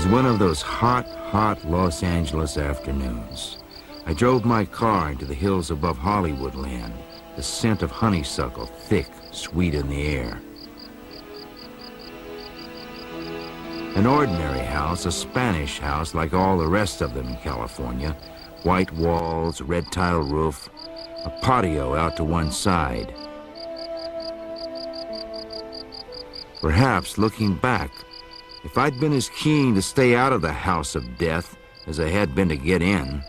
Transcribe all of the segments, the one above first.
one of those hot Los Angeles afternoons. I drove my car into the hills above Hollywood land, the scent of honeysuckle thick, sweet in the air. An ordinary house, a Spanish house like all the rest of them in California. White walls, red tile roof, a patio out to one side. Perhaps, looking back, if I'd been as keen to stay out of the house of death as I had been to get in.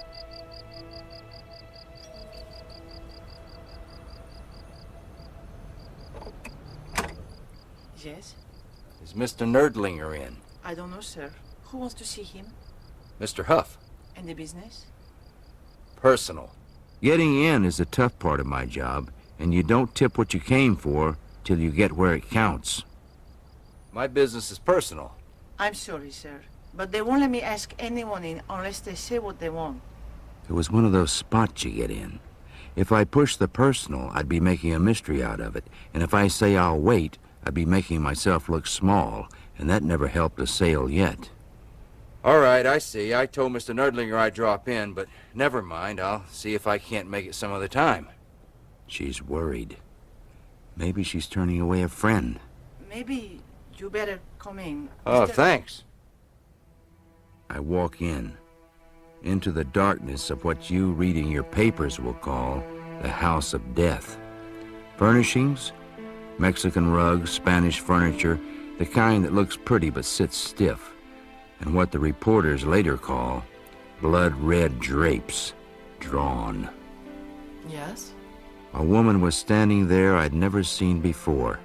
Yes? Is Mr. Nerdlinger in? I don't know, sir. Who wants to see him? Mr. Huff. And the business? Personal. Getting in is the tough part of my job, and you don't tip what you came for till you get where it counts. My business is personal. I'm sorry, sir, but they won't let me ask anyone in unless they say what they want. It was one of those spots you get in. If I push the personal, I'd be making a mystery out of it, and if I say I'll wait, I'd be making myself look small, and that never helped a sale yet. All right, I see. I told Mr. Nerdlinger I'd drop in, but never mind. I'll see if I can't make it some other time. She's worried. Maybe she's turning away a friend. Maybe you better come in. Oh, thanks. I walk in, into the darkness of what you reading your papers will call the House of Death. Furnishings, Mexican rugs, Spanish furniture, the kind that looks pretty but sits stiff, and what the reporters later call blood-red drapes, drawn. Yes? A woman was standing there I'd never seen before.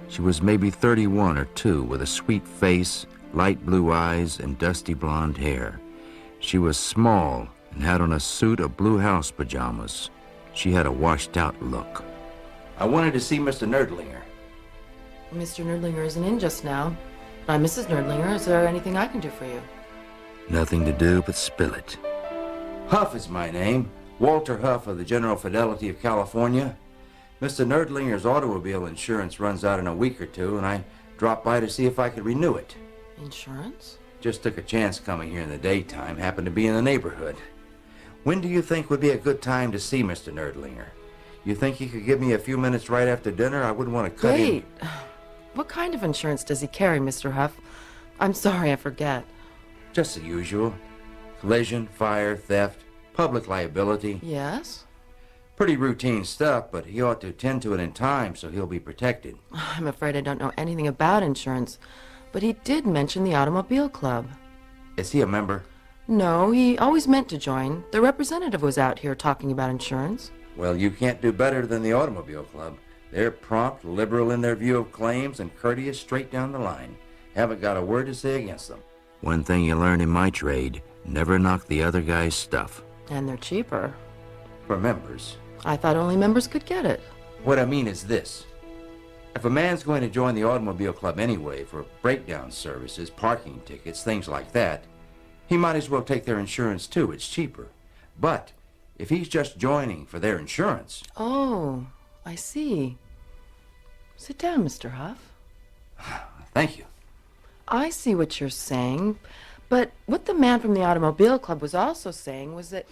She was maybe 31 or 2, with a sweet face, light blue eyes, and dusty blonde hair. She was small and had on a suit of blue house pajamas. She had a washed-out look. I wanted to see Mr. Nerdlinger. Mr. Nerdlinger isn't in just now. I'm Mrs. Nerdlinger. Is there anything I can do for you? Nothing to do but spill it. Huff is my name. Walter Huff of the General Fidelity of California. Mr. Nerdlinger's automobile insurance runs out in a week or two, and I dropped by to see if I could renew it. Insurance? Just took a chance coming here in the daytime. Happened to be in the neighborhood. When do you think would be a good time to see Mr. Nerdlinger? You think you could give me a few minutes right after dinner? I wouldn't want to cut in. Wait. What kind of insurance does he carry, Mr. Huff? I'm sorry, I forget. Just the usual. Collision, fire, theft, public liability. Yes? Pretty routine stuff, but he ought to attend to it in time so he'll be protected. I'm afraid I don't know anything about insurance, but he did mention the Automobile Club. Is he a member? No, he always meant to join. The representative was out here talking about insurance. Well, you can't do better than the Automobile Club. They're prompt, liberal in their view of claims, and courteous straight down the line. Haven't got a word to say against them. One thing you learn in my trade, never knock the other guy's stuff. And they're cheaper. For members. I thought only members could get it. What I mean is this. If a man's going to join the Automobile Club anyway for breakdown services, parking tickets, things like that, he might as well take their insurance too. It's cheaper. But if he's just joining for their insurance... Oh, I see. Sit down, Mr. Huff. Thank you. I see what you're saying, but what the man from the Automobile Club was also saying was that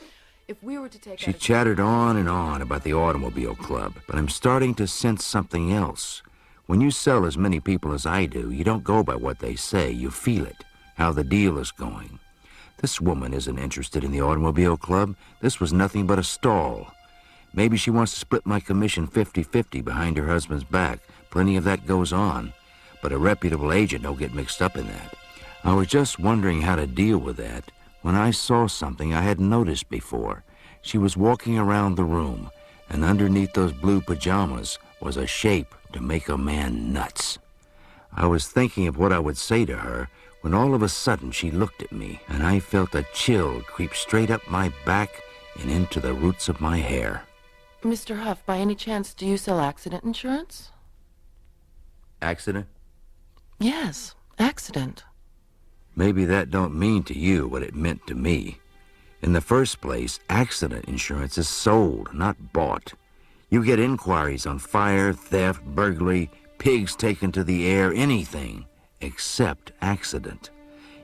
if we were to take... She chattered on and on about the Automobile Club, but I'm starting to sense something else. When you sell as many people as I do, you don't go by what they say. You feel it, how the deal is going. This woman isn't interested in the Automobile Club. This was nothing but a stall. Maybe she wants to split my commission 50-50 behind her husband's back. Plenty of that goes on, but a reputable agent don't get mixed up in that. I was just wondering how to deal with that when I saw something I hadn't noticed before. She was walking around the room, and underneath those blue pajamas was a shape to make a man nuts. I was thinking of what I would say to her when all of a sudden she looked at me, and I felt a chill creep straight up my back and into the roots of my hair. Mr. Huff, by any chance, do you sell accident insurance? Accident? Yes, accident. Maybe that don't mean to you what it meant to me. In the first place, accident insurance is sold, not bought. You get inquiries on fire, theft, burglary, pigs taken to the air, anything except accident.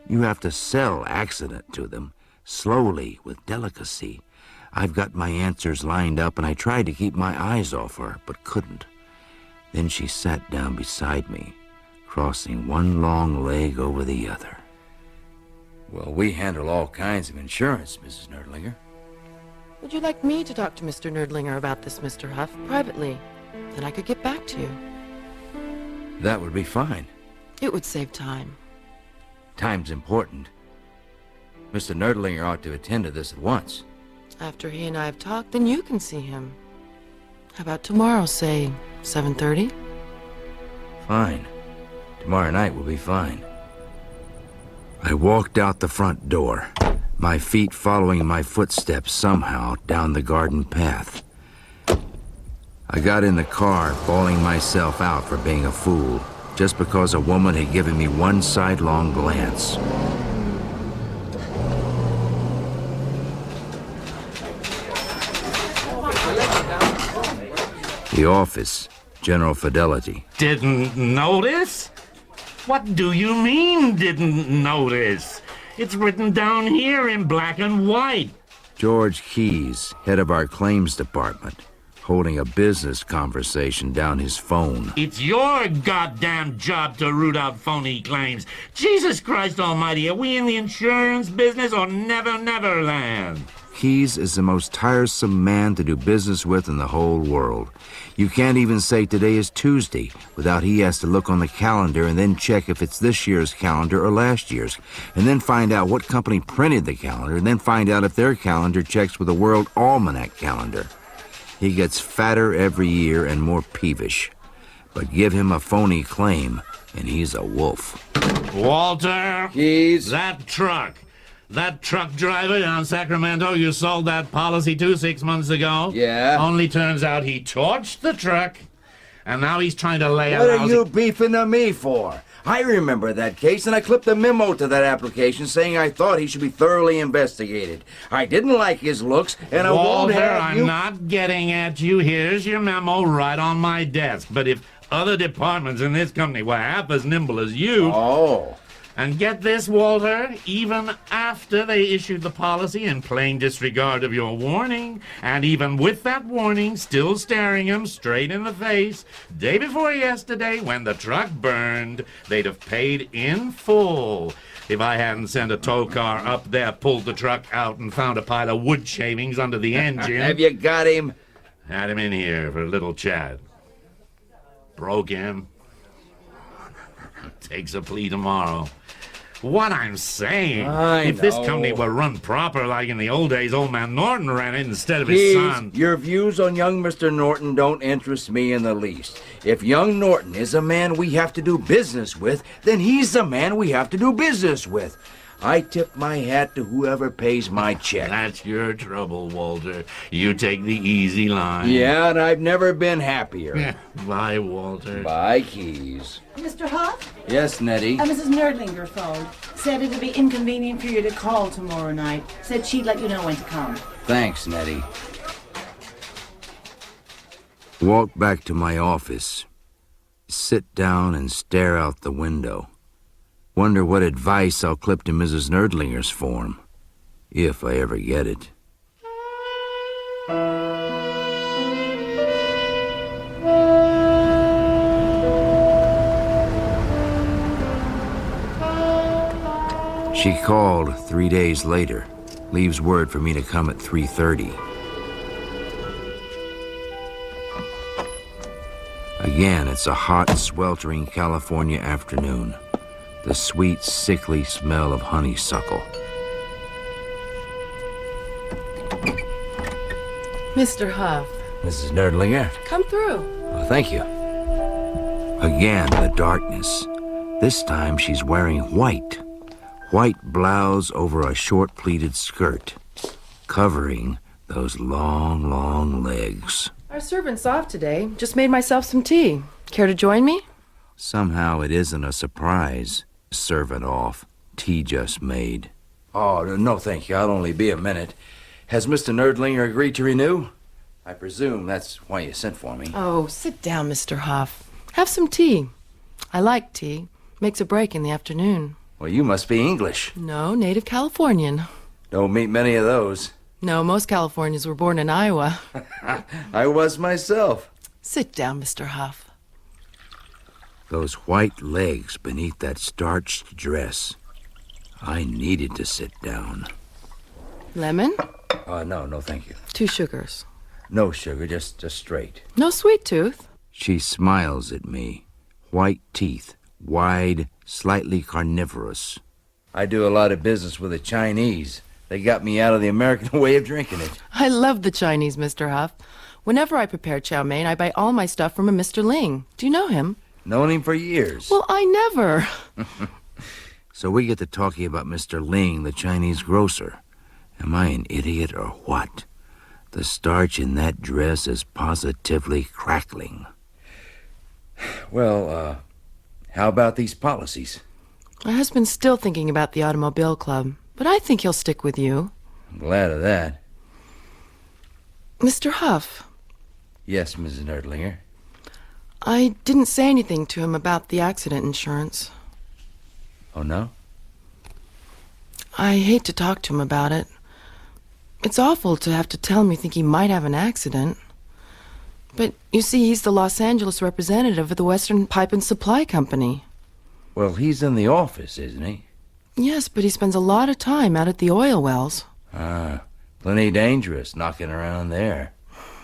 You have to sell accident to them, slowly, with delicacy. I've got my answers lined up, and I tried to keep my eyes off her, but couldn't. Then she sat down beside me, crossing one long leg over the other. Well, we handle all kinds of insurance, Mrs. Nerdlinger. Would you like me to talk to Mr. Nerdlinger about this, Mr. Huff, privately? Then I could get back to you. That would be fine. It would save time. Time's important. Mr. Nerdlinger ought to attend to this at once. After he and I have talked, then you can see him. How about tomorrow, say 7:30? Fine. Tomorrow night will be fine. I walked out the front door, my feet following my footsteps somehow down the garden path. I got in the car, bawling myself out for being a fool, just because a woman had given me one sidelong glance. The office, General Fidelity. Didn't notice? What do you mean, didn't notice? It's written down here in black and white. George Keyes, head of our claims department, holding a business conversation down his phone. It's your goddamn job to root out phony claims. Jesus Christ almighty, are we in the insurance business or Never Never Land? Keyes is the most tiresome man to do business with in the whole world. You can't even say today is Tuesday without he has to look on the calendar and then check if it's this year's calendar or last year's, and then find out what company printed the calendar, and then find out if their calendar checks with the World Almanac calendar. He gets fatter every year and more peevish. But give him a phony claim, and he's a wolf. Walter! Keyes? That truck driver down Sacramento you sold that policy to 6 months ago? Yeah? Only turns out he torched the truck, and now he's trying to lay What out... are you beefing to me for? I remember that case, and I clipped a memo to that application saying I thought he should be thoroughly investigated. I didn't like his looks, and I won't Walter, have you... I'm not getting at you. Here's your memo right on my desk. But if other departments in this company were half as nimble as you... Oh. And get this, Walter, even after they issued the policy in plain disregard of your warning, and even with that warning still staring him straight in the face, day before yesterday when the truck burned, they'd have paid in full. If I hadn't sent a tow car up there, pulled the truck out, and found a pile of wood shavings under the engine. Have you got him? Had him in here for a little chat. Broke him. Takes a plea tomorrow. What I'm saying, if this company were run proper like in the old days, old man Norton ran it instead of his son. Your views on young Mr. Norton don't interest me in the least. If young Norton is a man we have to do business with, then he's the man we have to do business with. I tip my hat to whoever pays my check. That's your trouble, Walter. You take the easy line. Yeah, and I've never been happier. Bye, Walter. Bye, Keyes. Mr. Huff? Yes, Nettie? Mrs. Nerdlinger phoned. Said it'd be inconvenient for you to call tomorrow night. Said she'd let you know when to come. Thanks, Nettie. Walk back to my office. Sit down and stare out the window. Wonder what advice I'll clip to Mrs. Nerdlinger's form, if I ever get it. She called 3 days later, leaves word for me to come at 3:30. Again, it's a hot, sweltering California afternoon. The sweet, sickly smell of honeysuckle. Mr. Huff, Mrs. Nerdlinger? come through. Oh, thank you. Again, the darkness. This time she's wearing white. White blouse over a short pleated skirt, covering those long, long legs. Our servant's off today. Just made myself some tea. Care to join me? Somehow it isn't a surprise. Servant off. Tea just made. Oh, no, thank you. I'll only be a minute. Has Mr. Nerdlinger agreed to renew? I presume that's why you sent for me. Oh, sit down, Mr. Huff. Have some tea. I like tea. Makes a break in the afternoon. Well, you must be English. No, native Californian. Don't meet many of those. No, most Californians were born in Iowa. I was myself. Sit down, Mr. Huff. Those white legs beneath that starched dress. I needed to sit down. Lemon? No, thank you. 2 sugars. No sugar, just straight. No sweet tooth. She smiles at me. White teeth, wide, slightly carnivorous. I do a lot of business with the Chinese. They got me out of the American way of drinking it. I love the Chinese, Mr. Huff. Whenever I prepare chow mein, I buy all my stuff from a Mr. Ling. Do you know him? Known him for years. Well, I never. So we get to talking about Mr. Ling, the Chinese grocer. Am I an idiot or what? The starch in that dress is positively crackling. Well, how about these policies? My husband's still thinking about the automobile club, but I think he'll stick with you. I'm glad of that. Mr. Huff. Yes, Mrs. Nerdlinger. I didn't say anything to him about the accident insurance. Oh, no? I hate to talk to him about it. It's awful to have to tell him you think he might have an accident. But, you see, he's the Los Angeles representative of the Western Pipe and Supply Company. Well, he's in the office, isn't he? Yes, but he spends a lot of time out at the oil wells. Plenty dangerous, knocking around there.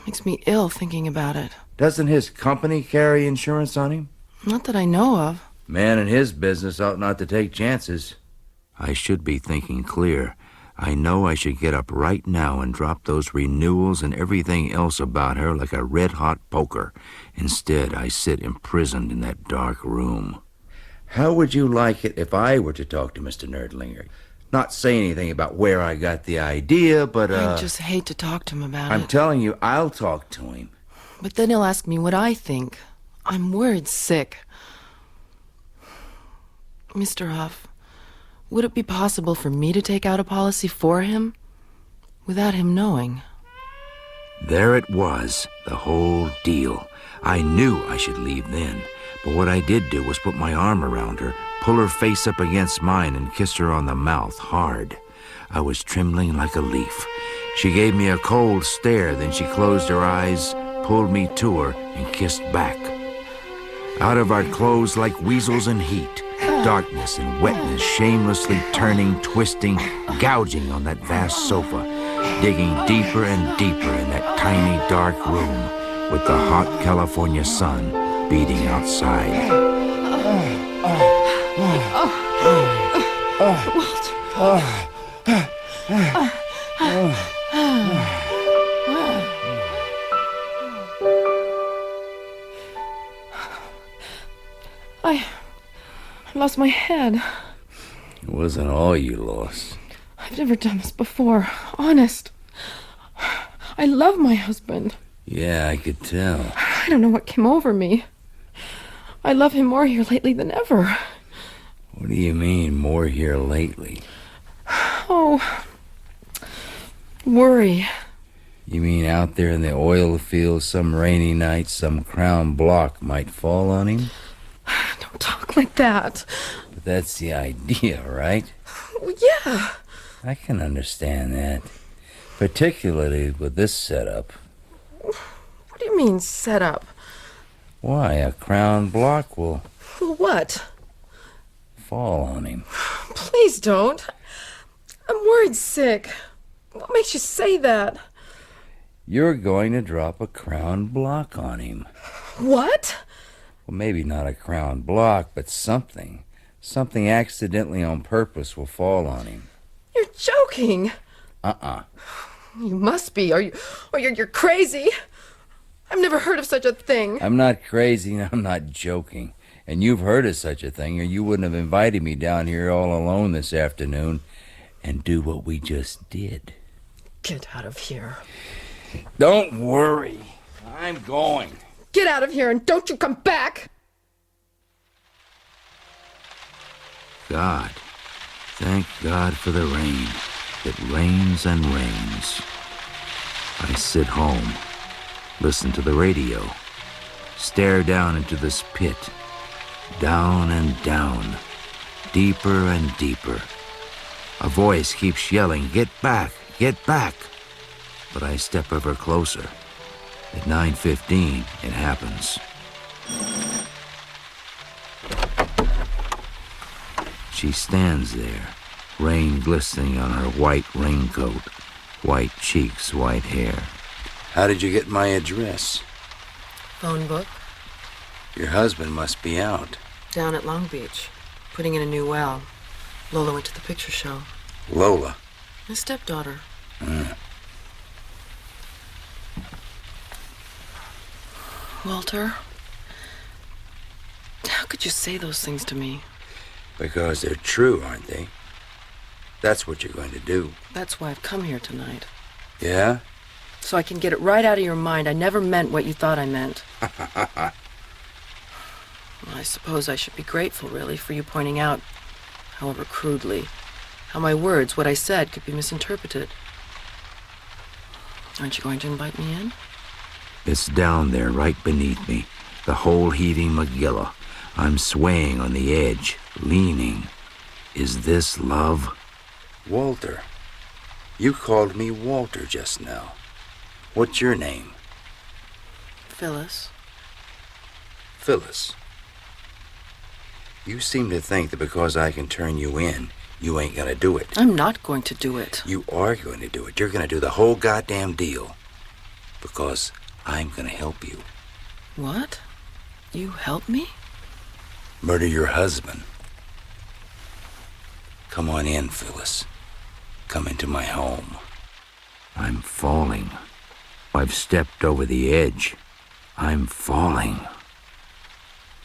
Makes me ill thinking about it. Doesn't his company carry insurance on him? Not that I know of. Man in his business ought not to take chances. I should be thinking clear. I know I should get up right now and drop those renewals and everything else about her like a red-hot poker. Instead, I sit imprisoned in that dark room. How would you like it if I were to talk to Mr. Nerdlinger? Not say anything about where I got the idea, but, I just hate to talk to him about I'm it. telling you, I'll talk to him. But then he'll ask me what I think. I'm worried sick. Mr. Huff, would it be possible for me to take out a policy for him without him knowing? There it was, the whole deal. I knew I should leave then, but what I did do was put my arm around her, pull her face up against mine, and kiss her on the mouth hard. I was trembling like a leaf. She gave me a cold stare, then she closed her eyes, pulled me to her, and kissed back. Out of our clothes like weasels in heat, darkness and wetness shamelessly turning, twisting, gouging on that vast sofa, digging deeper and deeper in that tiny dark room with the hot California sun beating outside. I lost my head. It wasn't all you lost. I've never done this before. Honest. I love my husband. Yeah, I could tell. I don't know what came over me. I love him more here lately than ever. What do you mean, more here lately? Oh, worry. You mean out there in the oil fields, some rainy night, some crown block might fall on him? Don't talk like that. But that's the idea, right? Well, yeah. I can understand that. Particularly with this setup. What do you mean, set up? Why, a crown block will Well, what? fall on him. Please don't. I'm worried sick. What makes you say that? You're going to drop a crown block on him. What? Well, maybe not a crown block, but something. Something accidentally on purpose will fall on him. You're joking. You must be, or you're crazy. I've never heard of such a thing. I'm not crazy and I'm not joking. And you've heard of such a thing, or you wouldn't have invited me down here all alone this afternoon and do what we just did. Get out of here. Don't worry. I'm going. Get out of here and don't you come back. God. Thank God for the rain. It rains and rains. I sit home, listen to the radio, stare down into this pit, down and down, deeper and deeper. A voice keeps yelling, "Get back, get back!" But I step ever closer. At 9:15, it happens. She stands there, rain glistening on her white raincoat, white cheeks, white hair. How did you get my address? Phone book. Your husband must be out. Down at Long Beach, putting in a new well. Lola went to the picture show. Lola? My stepdaughter. Walter, how could you say those things to me? Because they're true, aren't they? That's what you're going to do. That's why I've come here tonight. Yeah? So I can get it right out of your mind. I never meant what you thought I meant. Well, I suppose I should be grateful, really, for you pointing out, however crudely, how my words, what I said, could be misinterpreted. Aren't you going to invite me in? It's down there, right beneath me. The whole heaving Magilla. I'm swaying on the edge, leaning. Is this love? Walter. You called me Walter just now. What's your name? Phyllis. Phyllis. You seem to think that because I can turn you in, you ain't gonna do it. I'm not going to do it. You are going to do it. You're gonna do the whole goddamn deal. Because I'm gonna help you. What? You help me? Murder your husband. Come on in, Phyllis. Come into my home. I'm falling. I've stepped over the edge. I'm falling.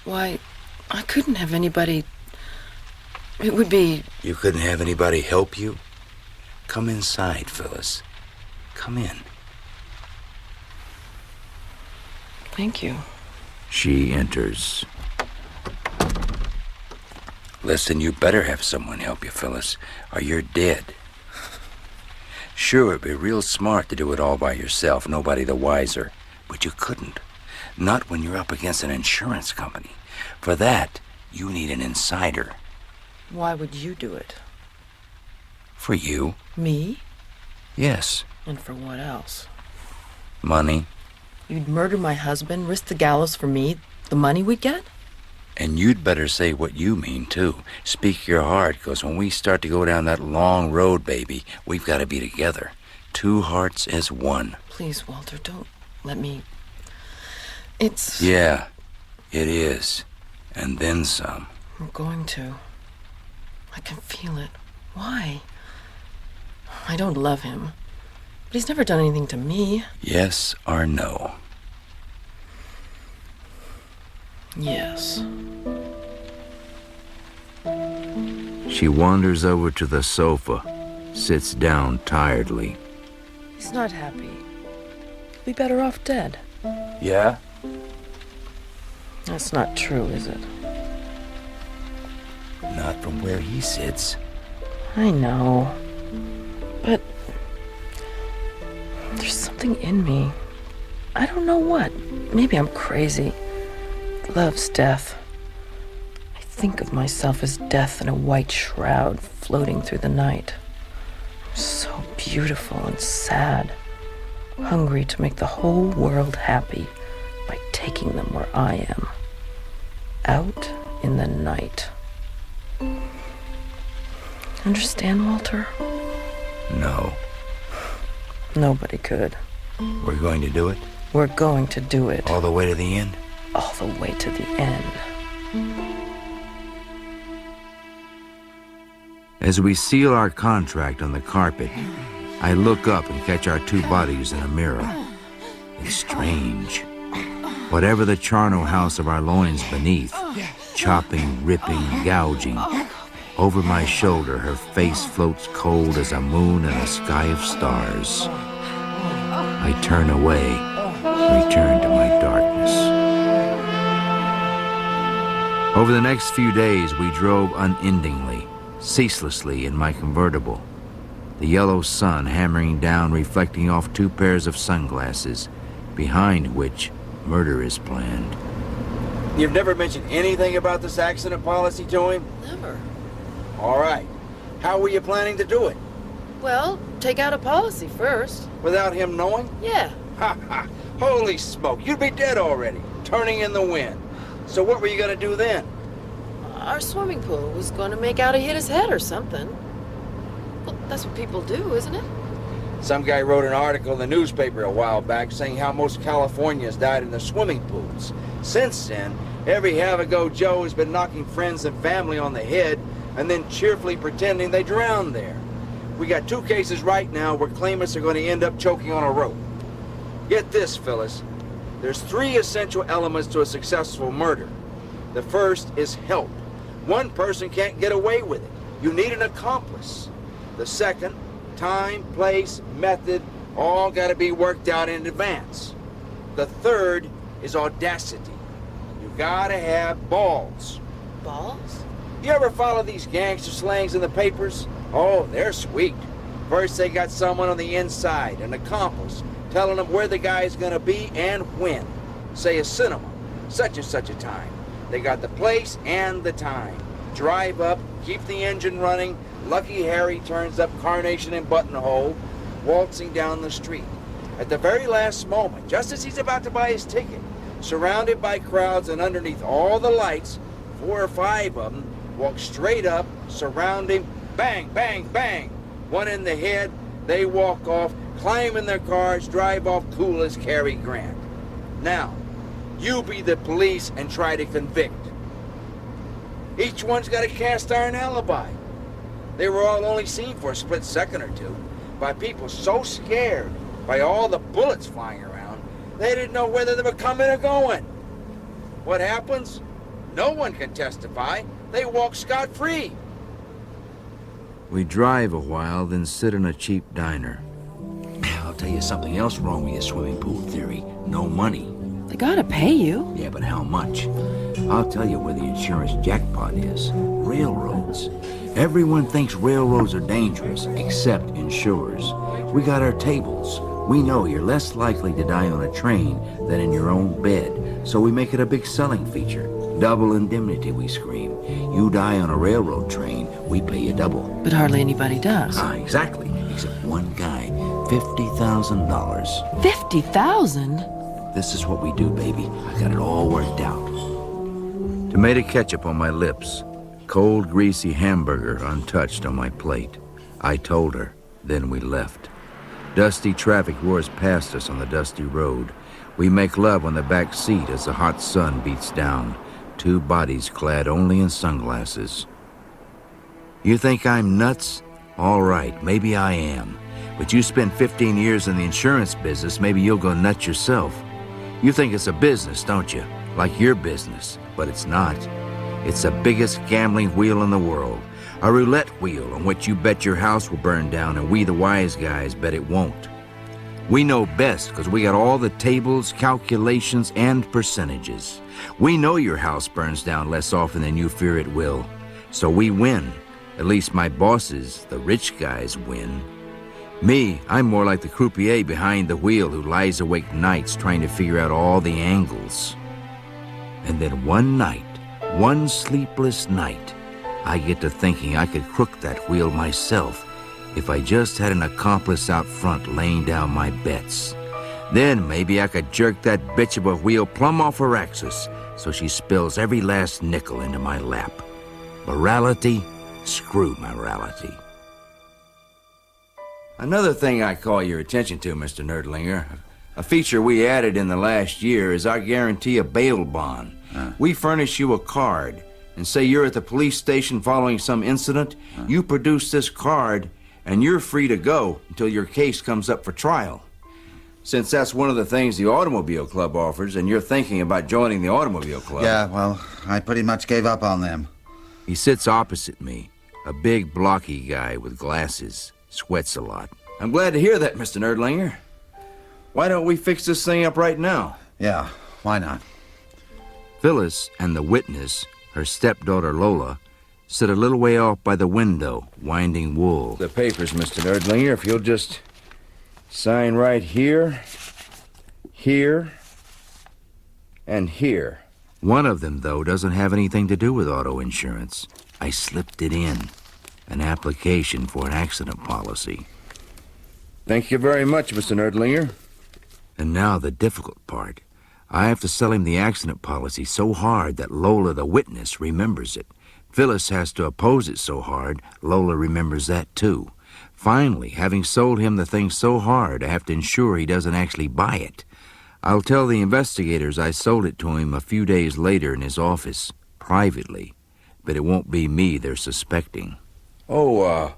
Why, I couldn't have anybody... It would be... You couldn't have anybody help you? Come inside, Phyllis. Come in. Thank you. She enters. Listen, you better have someone help you, Phyllis, or you're dead. Sure, it'd be real smart to do it all by yourself, nobody the wiser. But you couldn't. Not when you're up against an insurance company. For that, you need an insider. Why would you do it? For you. Me? Yes. And for what else? Money. You'd murder my husband, risk the gallows for me, the money we'd get? And you'd better say what you mean, too. Speak your heart, because when we start to go down that long road, baby, we've got to be together. Two hearts as one. Please, Walter, don't let me... It's... Yeah, it is. And then some. I'm going to. I can feel it. Why? I don't love him. But he's never done anything to me. Yes or no? Yes. She wanders over to the sofa, sits down tiredly. He's not happy. He'll be better off dead. Yeah? That's not true, is it? Not from where he sits. I know. But... there's something in me. I don't know what. Maybe I'm crazy. Love's death. I think of myself as death in a white shroud floating through the night. So beautiful and sad. Hungry to make the whole world happy by taking them where I am. Out in the night. Understand, Walter? No. Nobody could. We're going to do it? We're going to do it. All the way to the end? All the way to the end. As we seal our contract on the carpet, I look up and catch our two bodies in a mirror. It's strange. Whatever the charnel house of our loins beneath, chopping, ripping, gouging. Over my shoulder, her face floats cold as a moon in a sky of stars. I turn away, return to my darkness. Over the next few days, we drove unendingly, ceaselessly in my convertible. The yellow sun hammering down, reflecting off two pairs of sunglasses, behind which murder is planned. You've never mentioned anything about this accident policy to him? Never. All right. How were you planning to do it? Well, take out a policy first. Without him knowing? Yeah. Ha ha! Holy smoke, you'd be dead already, turning in the wind. So what were you gonna do then? Our swimming pool was going to make out he hit his head or something. Well, that's what people do, isn't it? Some guy wrote an article in the newspaper a while back saying how most Californians died in the swimming pools. Since then, every have-a-go Joe has been knocking friends and family on the head and then cheerfully pretending they drowned there. We got 2 cases right now where claimants are going to end up choking on a rope. Get this, Phyllis. There's 3 essential elements to a successful murder. The first is help. One person can't get away with it. You need an accomplice. The second, time, place, method, all got to be worked out in advance. The third is audacity. You gotta have balls. Balls? You ever follow these gangster slangs in the papers? Oh, they're sweet. First they got someone on the inside, an accomplice, telling them where the guy's gonna be and when. Say a cinema, such and such a time. They got the place and the time. Drive up, keep the engine running. Lucky Harry turns up Carnation and Buttonhole, waltzing down the street. At the very last moment, just as he's about to buy his ticket, surrounded by crowds and underneath all the lights, 4 or 5 of them walk straight up, surround him, bang, bang, bang. One in the head, they walk off, climb in their cars, drive off cool as Cary Grant. Now, you be the police and try to convict. Each one's got a cast iron alibi. They were all only seen for a split second or two by people so scared by all the bullets flying around, they didn't know whether they were coming or going. What happens? No one can testify. They walk scot-free. We drive a while, then sit in a cheap diner. I'll tell you something else wrong with your swimming pool theory. No money. They gotta pay you. Yeah, but how much? I'll tell you where the insurance jackpot is. Railroads. Everyone thinks railroads are dangerous, except insurers. We got our tables. We know you're less likely to die on a train than in your own bed, so we make it a big selling feature. Double indemnity, we scream. You die on a railroad train, we pay you double. But hardly anybody does. Exactly. Except one guy. $50,000. 50,000? This is what we do, baby. I got it all worked out. Tomato ketchup on my lips. Cold, greasy hamburger untouched on my plate. I told her, then we left. Dusty traffic roars past us on the dusty road. We make love on the back seat as the hot sun beats down. 2 bodies clad only in sunglasses. You think I'm nuts? All right, maybe I am. But you spent 15 years in the insurance business, maybe you'll go nuts yourself. You think it's a business, don't you? Like your business, but it's not. It's the biggest gambling wheel in the world. A roulette wheel on which you bet your house will burn down and we, the wise guys, bet it won't. We know best because we got all the tables, calculations, and percentages. We know your house burns down less often than you fear it will. So we win. At least my bosses, the rich guys, win. Me, I'm more like the croupier behind the wheel who lies awake nights trying to figure out all the angles. And then one night, one sleepless night, I get to thinking I could crook that wheel myself if I just had an accomplice out front laying down my bets. Then maybe I could jerk that bitch of a wheel plumb off her axis so she spills every last nickel into my lap. Morality? Screw morality. Another thing I call your attention to, Mr. Nerdlinger, a feature we added in the last year is our guarantee of bail bond. We furnish you a card and say you're at the police station following some incident. You produce this card and you're free to go until your case comes up for trial. Since that's one of the things the Automobile Club offers and you're thinking about joining the Automobile Club. Yeah, well, I pretty much gave up on them. He sits opposite me, a big blocky guy with glasses, sweats a lot. I'm glad to hear that, Mr. Nerdlinger. Why don't we fix this thing up right now? Yeah, why not? Phyllis and the witness, her stepdaughter Lola, sit a little way off by the window, winding wool. The papers, Mr. Nerdlinger, if you'll just sign right here, here, and here. One of them, though, doesn't have anything to do with auto insurance. I slipped it in. an application for an accident policy. Thank you very much, Mr. Nerdlinger. And now the difficult part. I have to sell him the accident policy so hard that Lola, the witness, remembers it. Phyllis has to oppose it so hard, Lola remembers that too. Finally, having sold him the thing so hard, I have to ensure he doesn't actually buy it. I'll tell the investigators I sold it to him a few days later in his office, privately. But it won't be me they're suspecting. Oh,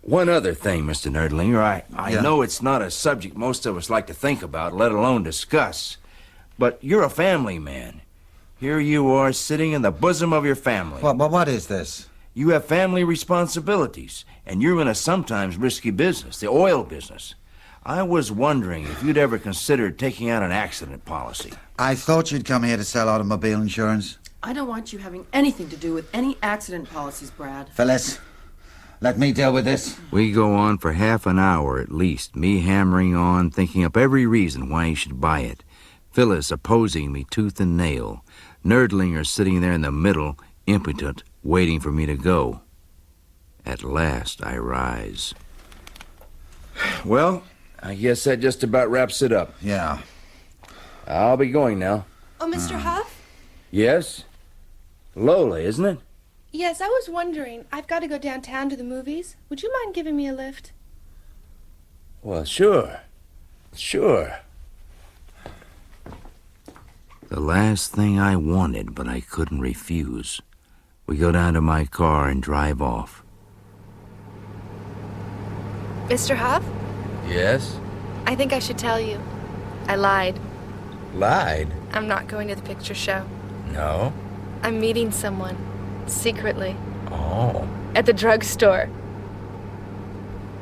One other thing, Mr. Nerdlinger. I Yeah. know it's not a subject most of us like to think about, let alone discuss. But you're a family man. Here you are sitting in the bosom of your family. What is this? You have family responsibilities, and you're in a sometimes risky business, the oil business. I was wondering if you'd ever considered taking out an accident policy. I thought you'd come here to sell automobile insurance. I don't want you having anything to do with any accident policies, Brad. Phyllis, let me deal with this. We go on for half an hour at least, me hammering on, thinking up every reason why he should buy it. Phyllis opposing me tooth and nail. Nerdlinger sitting there in the middle, impotent, waiting for me to go. At last, I rise. well, I guess that just about wraps it up. Yeah. I'll be going now. Oh, Mr. Huff? Yes? Lola, isn't it? Yes, I was wondering. I've got to go downtown to the movies. Would you mind giving me a lift? Well, sure. Sure. The last thing I wanted, but I couldn't refuse. We go down to my car and drive off. Mr. Huff? Yes? I think I should tell you. I lied. Lied? I'm not going to the picture show. No. I'm meeting someone. Secretly. Oh. At the drugstore.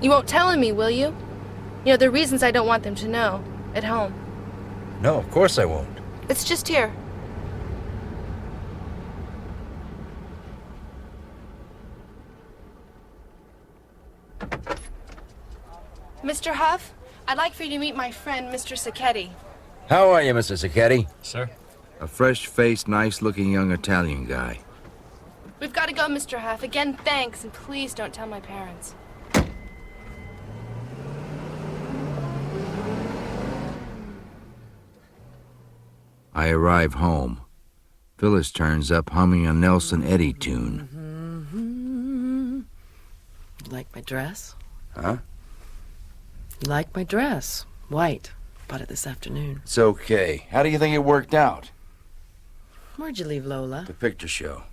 You won't tell him me, will you? You know, there are reasons I don't want them to know. At home. No, of course I won't. It's just here. Mr. Huff, I'd like for you to meet my friend, Mr. Sacchetti. How are you, Mr. Sacchetti? Sir? A fresh-faced, nice-looking young Italian guy. We've got to go, Mr. Huff. Again, thanks, and please don't tell my parents. I arrive home. Phyllis turns up humming a Nelson Eddy tune. You like my dress? Huh? You like my dress? White. Bought it this afternoon. It's okay. How do you think it worked out? Where'd you leave Lola? The picture show.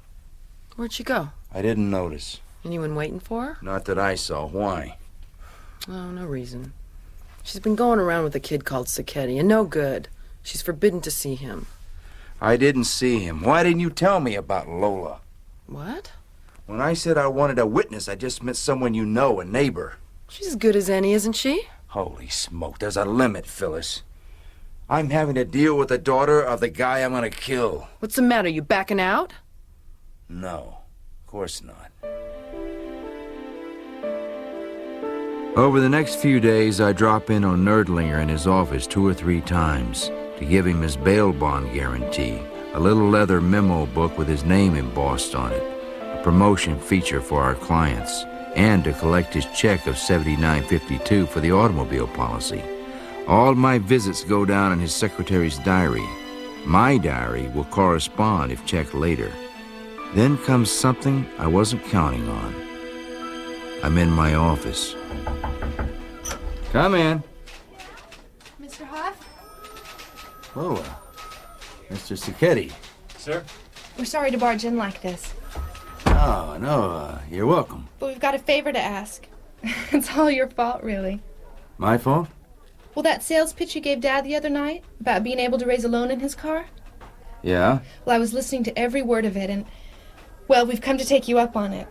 Where'd she go? I didn't notice. Anyone waiting for her? Not that I saw. Why? Oh, no reason. She's been going around with a kid called Sacchetti, and no good. She's forbidden to see him. I didn't see him. Why didn't you tell me about Lola? What? When I said I wanted a witness, I just meant someone you know, a neighbor. She's as good as any, isn't she? Holy smoke, there's a limit, Phyllis. I'm having to deal with the daughter of the guy I'm gonna kill. What's the matter? You backing out? No, of course not. Over the next few days, I drop in on Nerdlinger in his office 2 or 3 times to give him his bail bond guarantee, a little leather memo book with his name embossed on it, a promotion feature for our clients, and to collect his check of $79.52 for the automobile policy. All my visits go down in his secretary's diary. My diary will correspond if checked later. Then comes something I wasn't counting on. I'm in my office. Come in. Mr. Huff? Lola. Mr. Sacchetti. Sir? We're sorry to barge in like this, Oh, no, you're welcome. but we've got a favor to ask. It's all your fault, really. My fault? Well, that sales pitch you gave Dad the other night about being able to raise a loan in his car? Yeah? Well, I was listening to every word of it, and, well, we've come to take you up on it.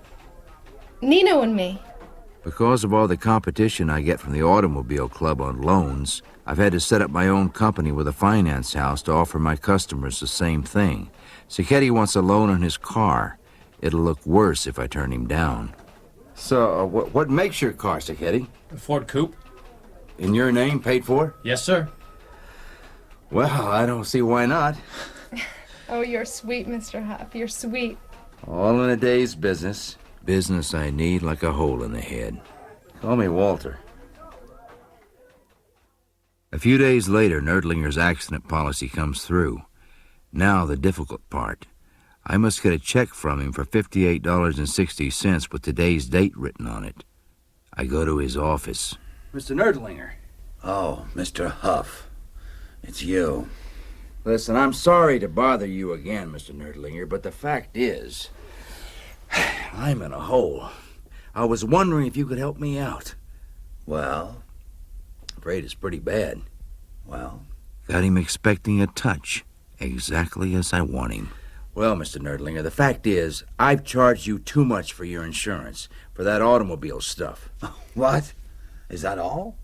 Nino and me. Because of all the competition I get from the automobile club on loans, I've had to set up my own company with a finance house to offer my customers the same thing. Sacchetti wants a loan on his car. It'll look worse if I turn him down. So, what makes your car, Sacchetti? The Ford Coupe? In your name, paid for? Yes, sir. Well, I don't see why not. Oh, you're sweet, Mr. Huff. You're sweet. All in a day's business. Business I need like a hole in the head. Call me Walter. A few days later, Nerdlinger's accident policy comes through. Now the difficult part. I must get a check from him for $58.60 with today's date written on it. I go to his office. Mr. Nerdlinger. Oh, Mr. Huff. It's you. Listen, I'm sorry to bother you again, Mr. Nerdlinger, but the fact is, I'm in a hole. I was wondering if you could help me out. Well? Afraid it's pretty bad. Well? Got him expecting a touch, exactly as I want him. Well, Mr. Nerdlinger, the fact is, I've charged you too much for your insurance, for that automobile stuff. What? Is that all?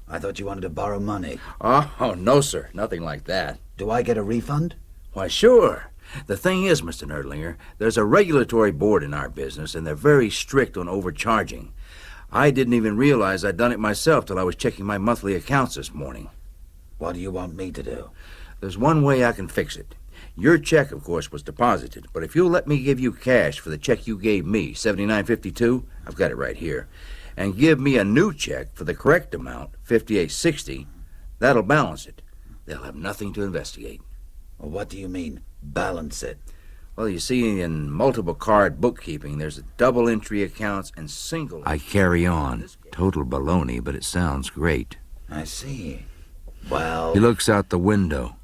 I thought you wanted to borrow money. Oh, no, sir. Nothing like that. Do I get a refund? Why, sure. The thing is, Mr. Nerdlinger, there's a regulatory board in our business, and they're very strict on overcharging. I didn't even realize I'd done it myself till I was checking my monthly accounts this morning. What do you want me to do? There's one way I can fix it. Your check, of course, was deposited, but if you'll let me give you cash for the check you gave me, $79.52, I've got it right here, and give me a new check for the correct amount, $58.60, that'll balance it. They'll have nothing to investigate. Well, what do you mean, balance it? Well, you see, in multiple card bookkeeping, there's double entry accounts and single... I carry on. Total baloney, but it sounds great. I see. Well... He looks out the window.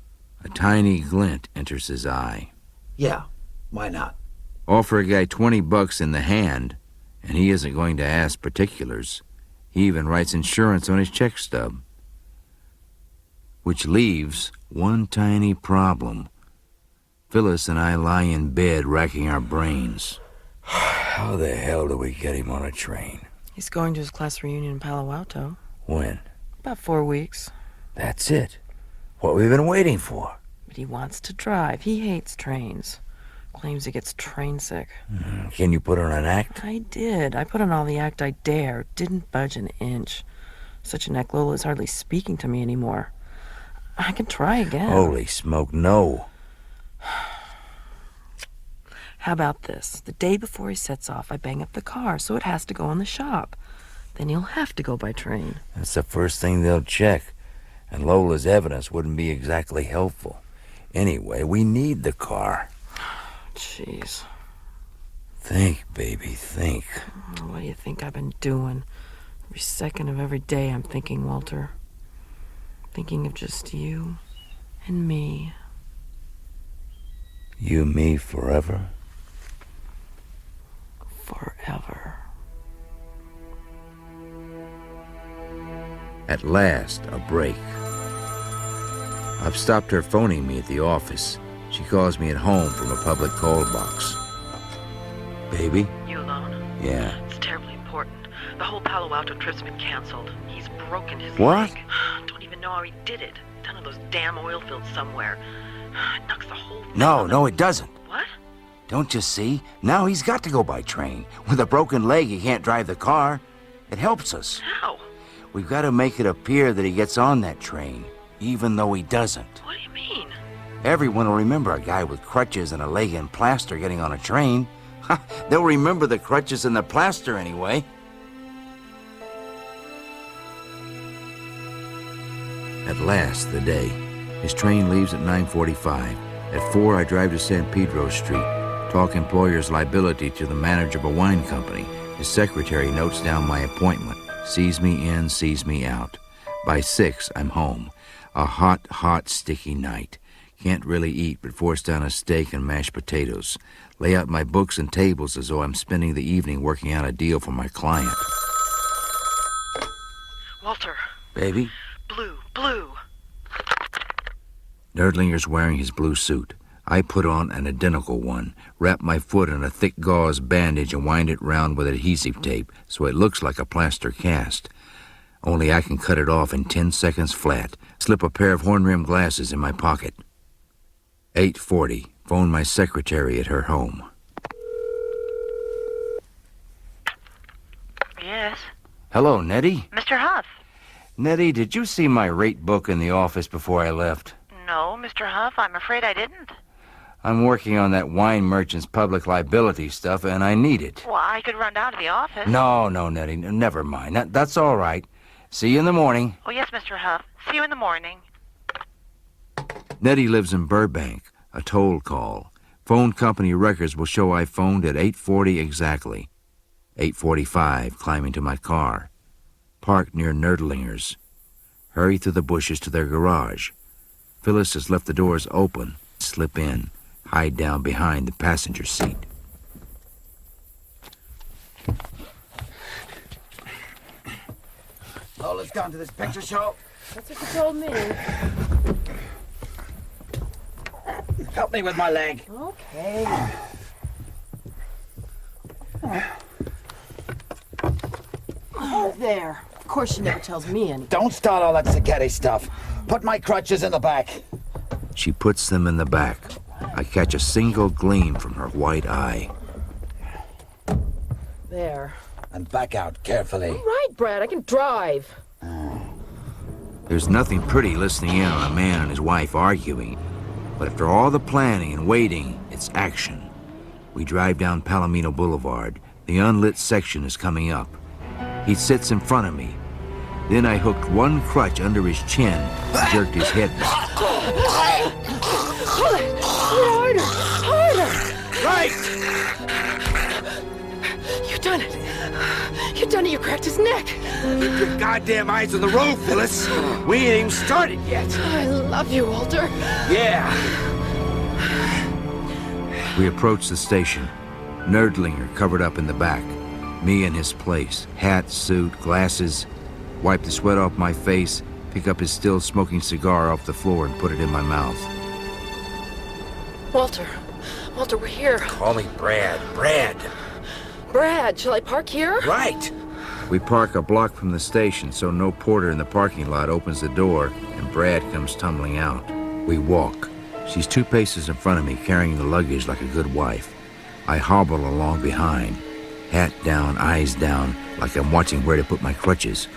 A tiny glint enters his eye. Yeah, why not? Offer a guy $20 in the hand, and he isn't going to ask particulars. He even writes insurance on his check stub. Which leaves one tiny problem. Phyllis and I lie in bed racking our brains. How the hell do we get him on a train? He's going to his class reunion in Palo Alto. When? About 4 weeks. That's it. What we've been waiting for. But he wants to drive. He hates trains. Claims he gets train sick. Can you put on an act? I did. I put on all the act I dare. Didn't budge an inch. Such an act Lola is hardly speaking to me anymore. I can try again. Holy smoke, no. How about this? The day before he sets off, I bang up the car, so it has to go in the shop. Then he'll have to go by train. That's the first thing they'll check. And Lola's evidence wouldn't be exactly helpful. Anyway, we need the car. Jeez. Think, baby, think. What do you think I've been doing? Every second of every day I'm thinking, Walter. Thinking of just you and me. You, me, forever? Forever. At last, a break. I've stopped her phoning me at the office. She calls me at home from a public call box. Baby? You alone? Yeah. It's terribly important. The whole Palo Alto trip's been canceled. He's broken his What? leg. Don't even know how he did it. Down in those damn oil fields somewhere. It knocks the whole thing on the- No, it doesn't. What? Don't you see? Now he's got to go by train. With a broken leg, he can't drive the car. It helps us. How? We've got to make it appear that he gets on that train, even though he doesn't. What do you mean? Everyone will remember a guy with crutches and a leg in plaster getting on a train. They'll remember the crutches and the plaster anyway. At last, the day. His train leaves at 9:45. At 4, I drive to San Pedro Street, talk employer's liability to the manager of a wine company. His secretary notes down my appointment, sees me in, sees me out. By 6, I'm home. A hot, sticky night. Can't really eat, but force down a steak and mashed potatoes. Lay out my books and tables as though I'm spending the evening working out a deal for my client. Walter. Baby? Blue. Nerdlinger's wearing his blue suit. I put on an identical one, wrap my foot in a thick gauze bandage and wind it round with adhesive tape so it looks like a plaster cast. Only I can cut it off in 10 seconds flat. Slip a pair of horn-rimmed glasses in my pocket. 8:40. Phone my secretary at her home. Yes. Hello, Nettie. Mr. Huff. Nettie, did you see my rate book in the office before I left? No, Mr. Huff, I'm afraid I didn't. I'm working on that wine merchant's public liability stuff, and I need it. Well, I could run down to the office. No, Nettie, never mind. That's all right. See you in the morning. Oh, yes, Mr. Huff. See you in the morning. Nettie lives in Burbank, a toll call. Phone company records will show I phoned at 8:40 exactly. 8:45, climbing to my car. Parked near Nerdlinger's. Hurry through the bushes to their garage. Phyllis has left the doors open. Slip in. Hide down behind the passenger seat. Oh, let's go to this picture show. That's what you told me. Help me with my leg. Okay. Oh, there. Of course she never tells me anything. Don't start all that spaghetti stuff. Put my crutches in the back. She puts them in the back. I catch a single gleam from her white eye. There. And back out carefully. All right, Brad, I can drive. There's nothing pretty listening in on a man and his wife arguing. But after all the planning and waiting, it's action. We drive down Palomino Boulevard. The unlit section is coming up. He sits in front of me. Then I hooked one crutch under his chin and jerked his head back. Harder! Harder! Right! You done it! You done it! You cracked his neck! Keep your goddamn eyes on the road, Phyllis. We ain't even started yet. I love you, Walter. Yeah. We approach the station. Nerdlinger covered up in the back. Me in his place. Hat, suit, glasses. Wipe the sweat off my face, pick up his still smoking cigar off the floor and put it in my mouth. Walter, we're here. Call me Brad. Brad. Brad, shall I park here? Right. We park a block from the station so no porter in the parking lot opens the door and Brad comes tumbling out. We walk. She's 2 paces in front of me, carrying the luggage like a good wife. I hobble along behind, hat down, eyes down, like I'm watching where to put my crutches.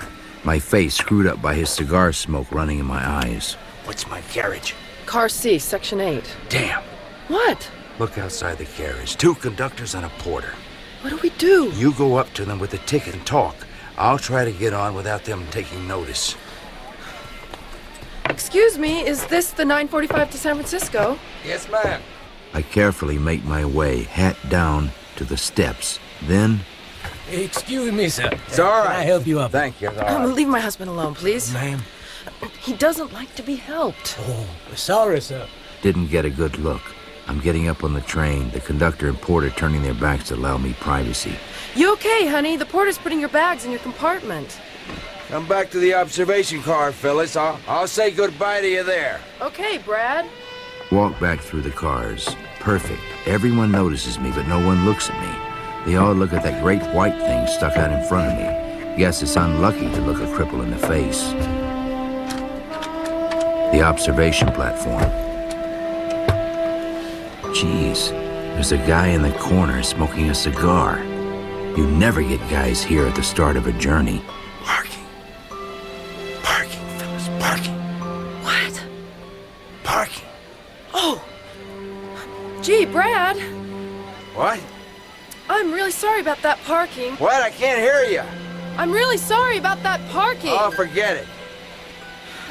My face screwed up by his cigar smoke running in my eyes. What's my carriage? Car C, Section 8. Damn. What? Look outside the carriage. 2 conductors and a porter. What do we do? You go up to them with the ticket and talk. I'll try to get on without them taking notice. Excuse me, is this the 9:45 to San Francisco? Yes, ma'am. I carefully make my way, hat down, to the steps. Then... Excuse me, sir. It's all right. Can I help you up? Thank you. All right. Leave my husband alone, please. Ma'am. He doesn't like to be helped. Oh, sorry, sir. Didn't get a good look. I'm getting up on the train, the conductor and porter turning their backs to allow me privacy. You okay, honey? The porter's putting your bags in your compartment. Come back to the observation car, Phyllis. I'll say goodbye to you there. Okay, Brad. Walk back through the cars. Perfect. Everyone notices me, but no one looks at me. They all look at that great white thing stuck out in front of me. Guess it's unlucky to look a cripple in the face. The observation platform. Jeez, there's a guy in the corner smoking a cigar. You never get guys here at the start of a journey. Parking. Parking, Phyllis, parking. What? Parking. Oh! Gee, Brad. What? I'm really sorry about that parking. What? I can't hear you. I'm really sorry about that parking. Oh, forget it.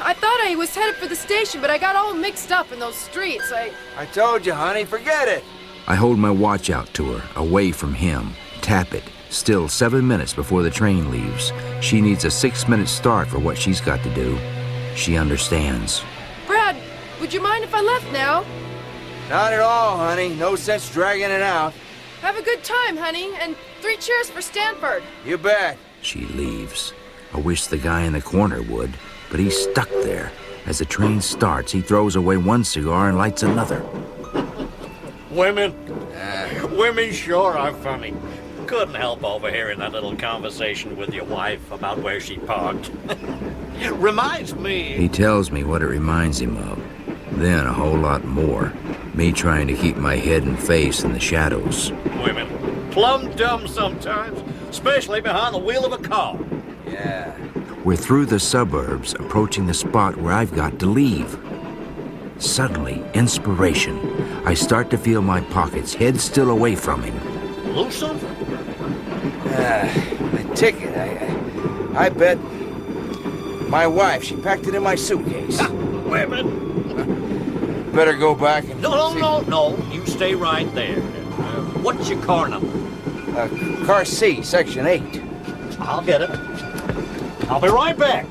I thought I was headed for the station, but I got all mixed up in those streets. I told you, honey, forget it. I hold my watch out to her, away from him. Tap it. Still 7 minutes before the train leaves. She needs a 6-minute start for what she's got to do. She understands. Brad, would you mind if I left now? Not at all, honey. No sense dragging it out. Have a good time, honey, and 3 cheers for Stanford. You bet. She leaves. I wish the guy in the corner would, but he's stuck there. As the train starts, he throws away one cigar and lights another. Women? Women sure are funny. Couldn't help overhearing that little conversation with your wife about where she parked. Reminds me... He tells me what it reminds him of. Then a whole lot more. Me trying to keep my head and face in the shadows. Women. Plumb dumb sometimes, especially behind the wheel of a car. Yeah. We're through the suburbs, approaching the spot where I've got to leave. Suddenly, inspiration. I start to feel my pockets, head still away from him. Lose something? The ticket, I bet my wife, she packed it in my suitcase. Wait a minute. Better go back and... No. You stay right there. What's your car number? Car C, section 8. I'll get it. I'll be right back.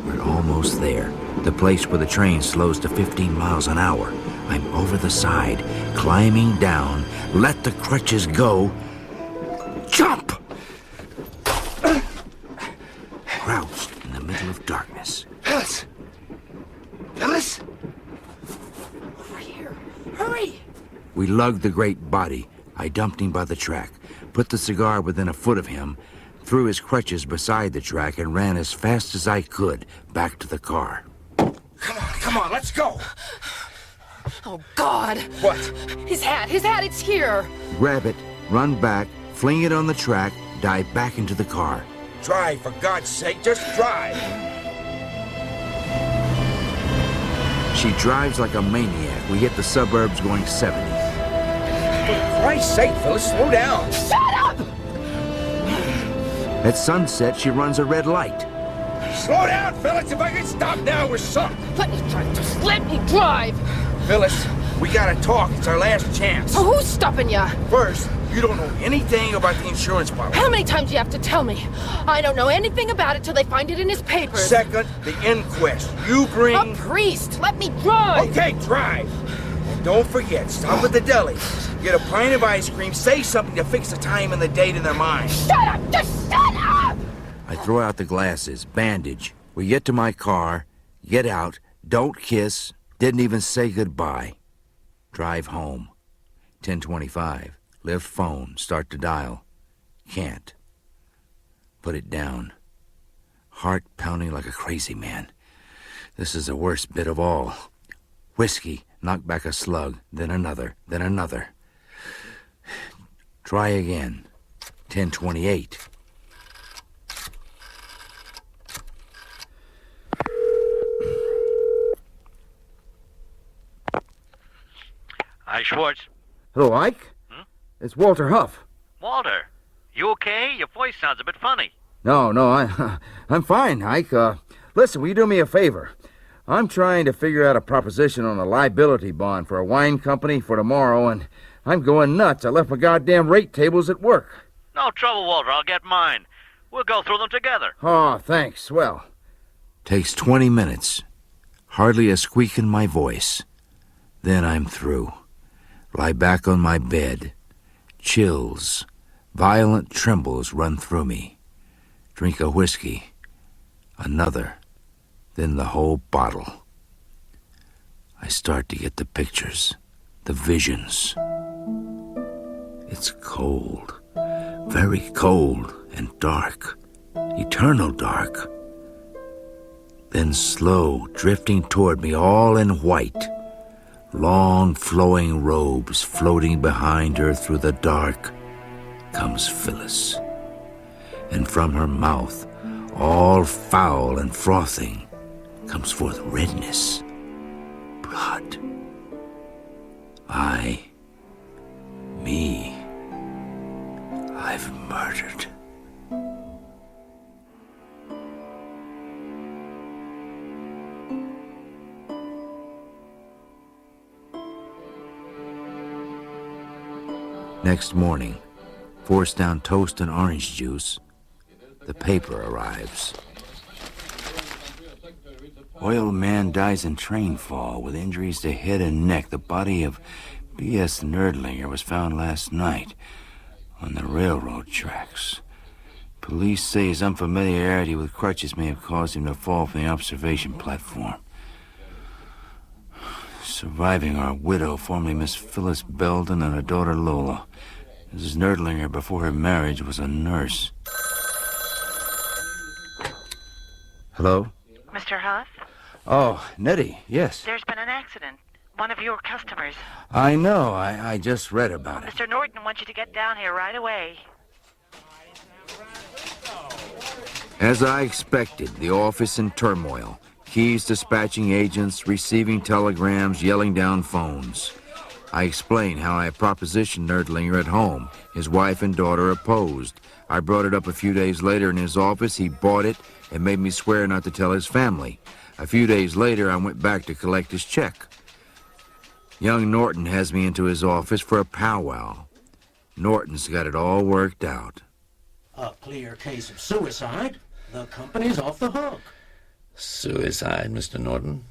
We're almost there. The place where the train slows to 15 miles an hour. I'm over the side, climbing down, let the crutches go. Jump! Crouched in the middle of darkness. Phyllis! Phyllis! Over here! Hurry! We lugged the great body. I dumped him by the track, put the cigar within a foot of him, threw his crutches beside the track, and ran as fast as I could back to the car. Come on, let's go! Oh, God! What? His hat, it's here! Grab it, run back, fling it on the track, dive back into the car. Drive, for God's sake, just drive! She drives like a maniac. We hit the suburbs going 70. For Christ's sake, Phyllis, slow down! Shut up! At sunset, she runs a red light. Slow down, Phyllis! If I get stopped now, we're sunk! Let me drive, just let me drive! Phyllis, we gotta talk. It's our last chance. So who's stopping ya? First, you don't know anything about the insurance policy. How many times do you have to tell me? I don't know anything about it till they find it in his papers. Second, the inquest. You bring... A priest! Let me drive! Okay, drive! And don't forget, stop at the deli. Get a pint of ice cream, say something to fix the time and the date in their mind. Shut up! Just shut up! I throw out the glasses, bandage. We get to my car, get out, don't kiss, didn't even say goodbye. Drive home. 10:25. Lift phone, start to dial. Can't. Put it down. Heart pounding like a crazy man. This is the worst bit of all. Whiskey, knock back a slug, then another, then another. Try again. 10:28. Hi, Schwartz. Hello, Ike? It's Walter Huff. Walter, you okay? Your voice sounds a bit funny. No, I'm fine, Ike. Listen, will you do me a favor? I'm trying to figure out a proposition on a liability bond for a wine company for tomorrow, and I'm going nuts. I left my goddamn rate tables at work. No trouble, Walter. I'll get mine. We'll go through them together. Oh, thanks. Well, Takes 20 minutes. Hardly a squeak in my voice. Then I'm through. Lie back on my bed. Chills, violent trembles run through me. Drink a whiskey. Another. Then the whole bottle. I start to get the pictures, the visions. It's cold. Very cold and dark. Eternal dark. Then slow, drifting toward me, all in white. Long flowing robes floating behind her through the dark, comes Phyllis. And from her mouth, all foul and frothing, comes forth redness, blood. I've murdered. Next morning, force down toast and orange juice. The paper arrives. Oil man dies in train fall with injuries to head and neck. The body of B.S. Nerdlinger was found last night on the railroad tracks. Police say his unfamiliarity with crutches may have caused him to fall from the observation platform. Surviving are a widow, formerly Miss Phyllis Belden, and her daughter Lola. Mrs. Nerdlinger, before her marriage, was a nurse. Hello? Mr. Huff, oh, Nettie, yes. there's been an accident. One of your customers. I know. I just read about it. Mr. Norton wants you to get down here right away. As I expected, the office in turmoil. Keys dispatching agents, receiving telegrams, yelling down phones. I explained how I propositioned Nerdlinger at home. His wife and daughter opposed. I brought it up a few days later in his office. He bought it and made me swear not to tell his family. A few days later, I went back to collect his check. Young Norton has me into his office for a powwow. Norton's got it all worked out. A clear case of suicide. The company's off the hook. Suicide, Mr. Norton?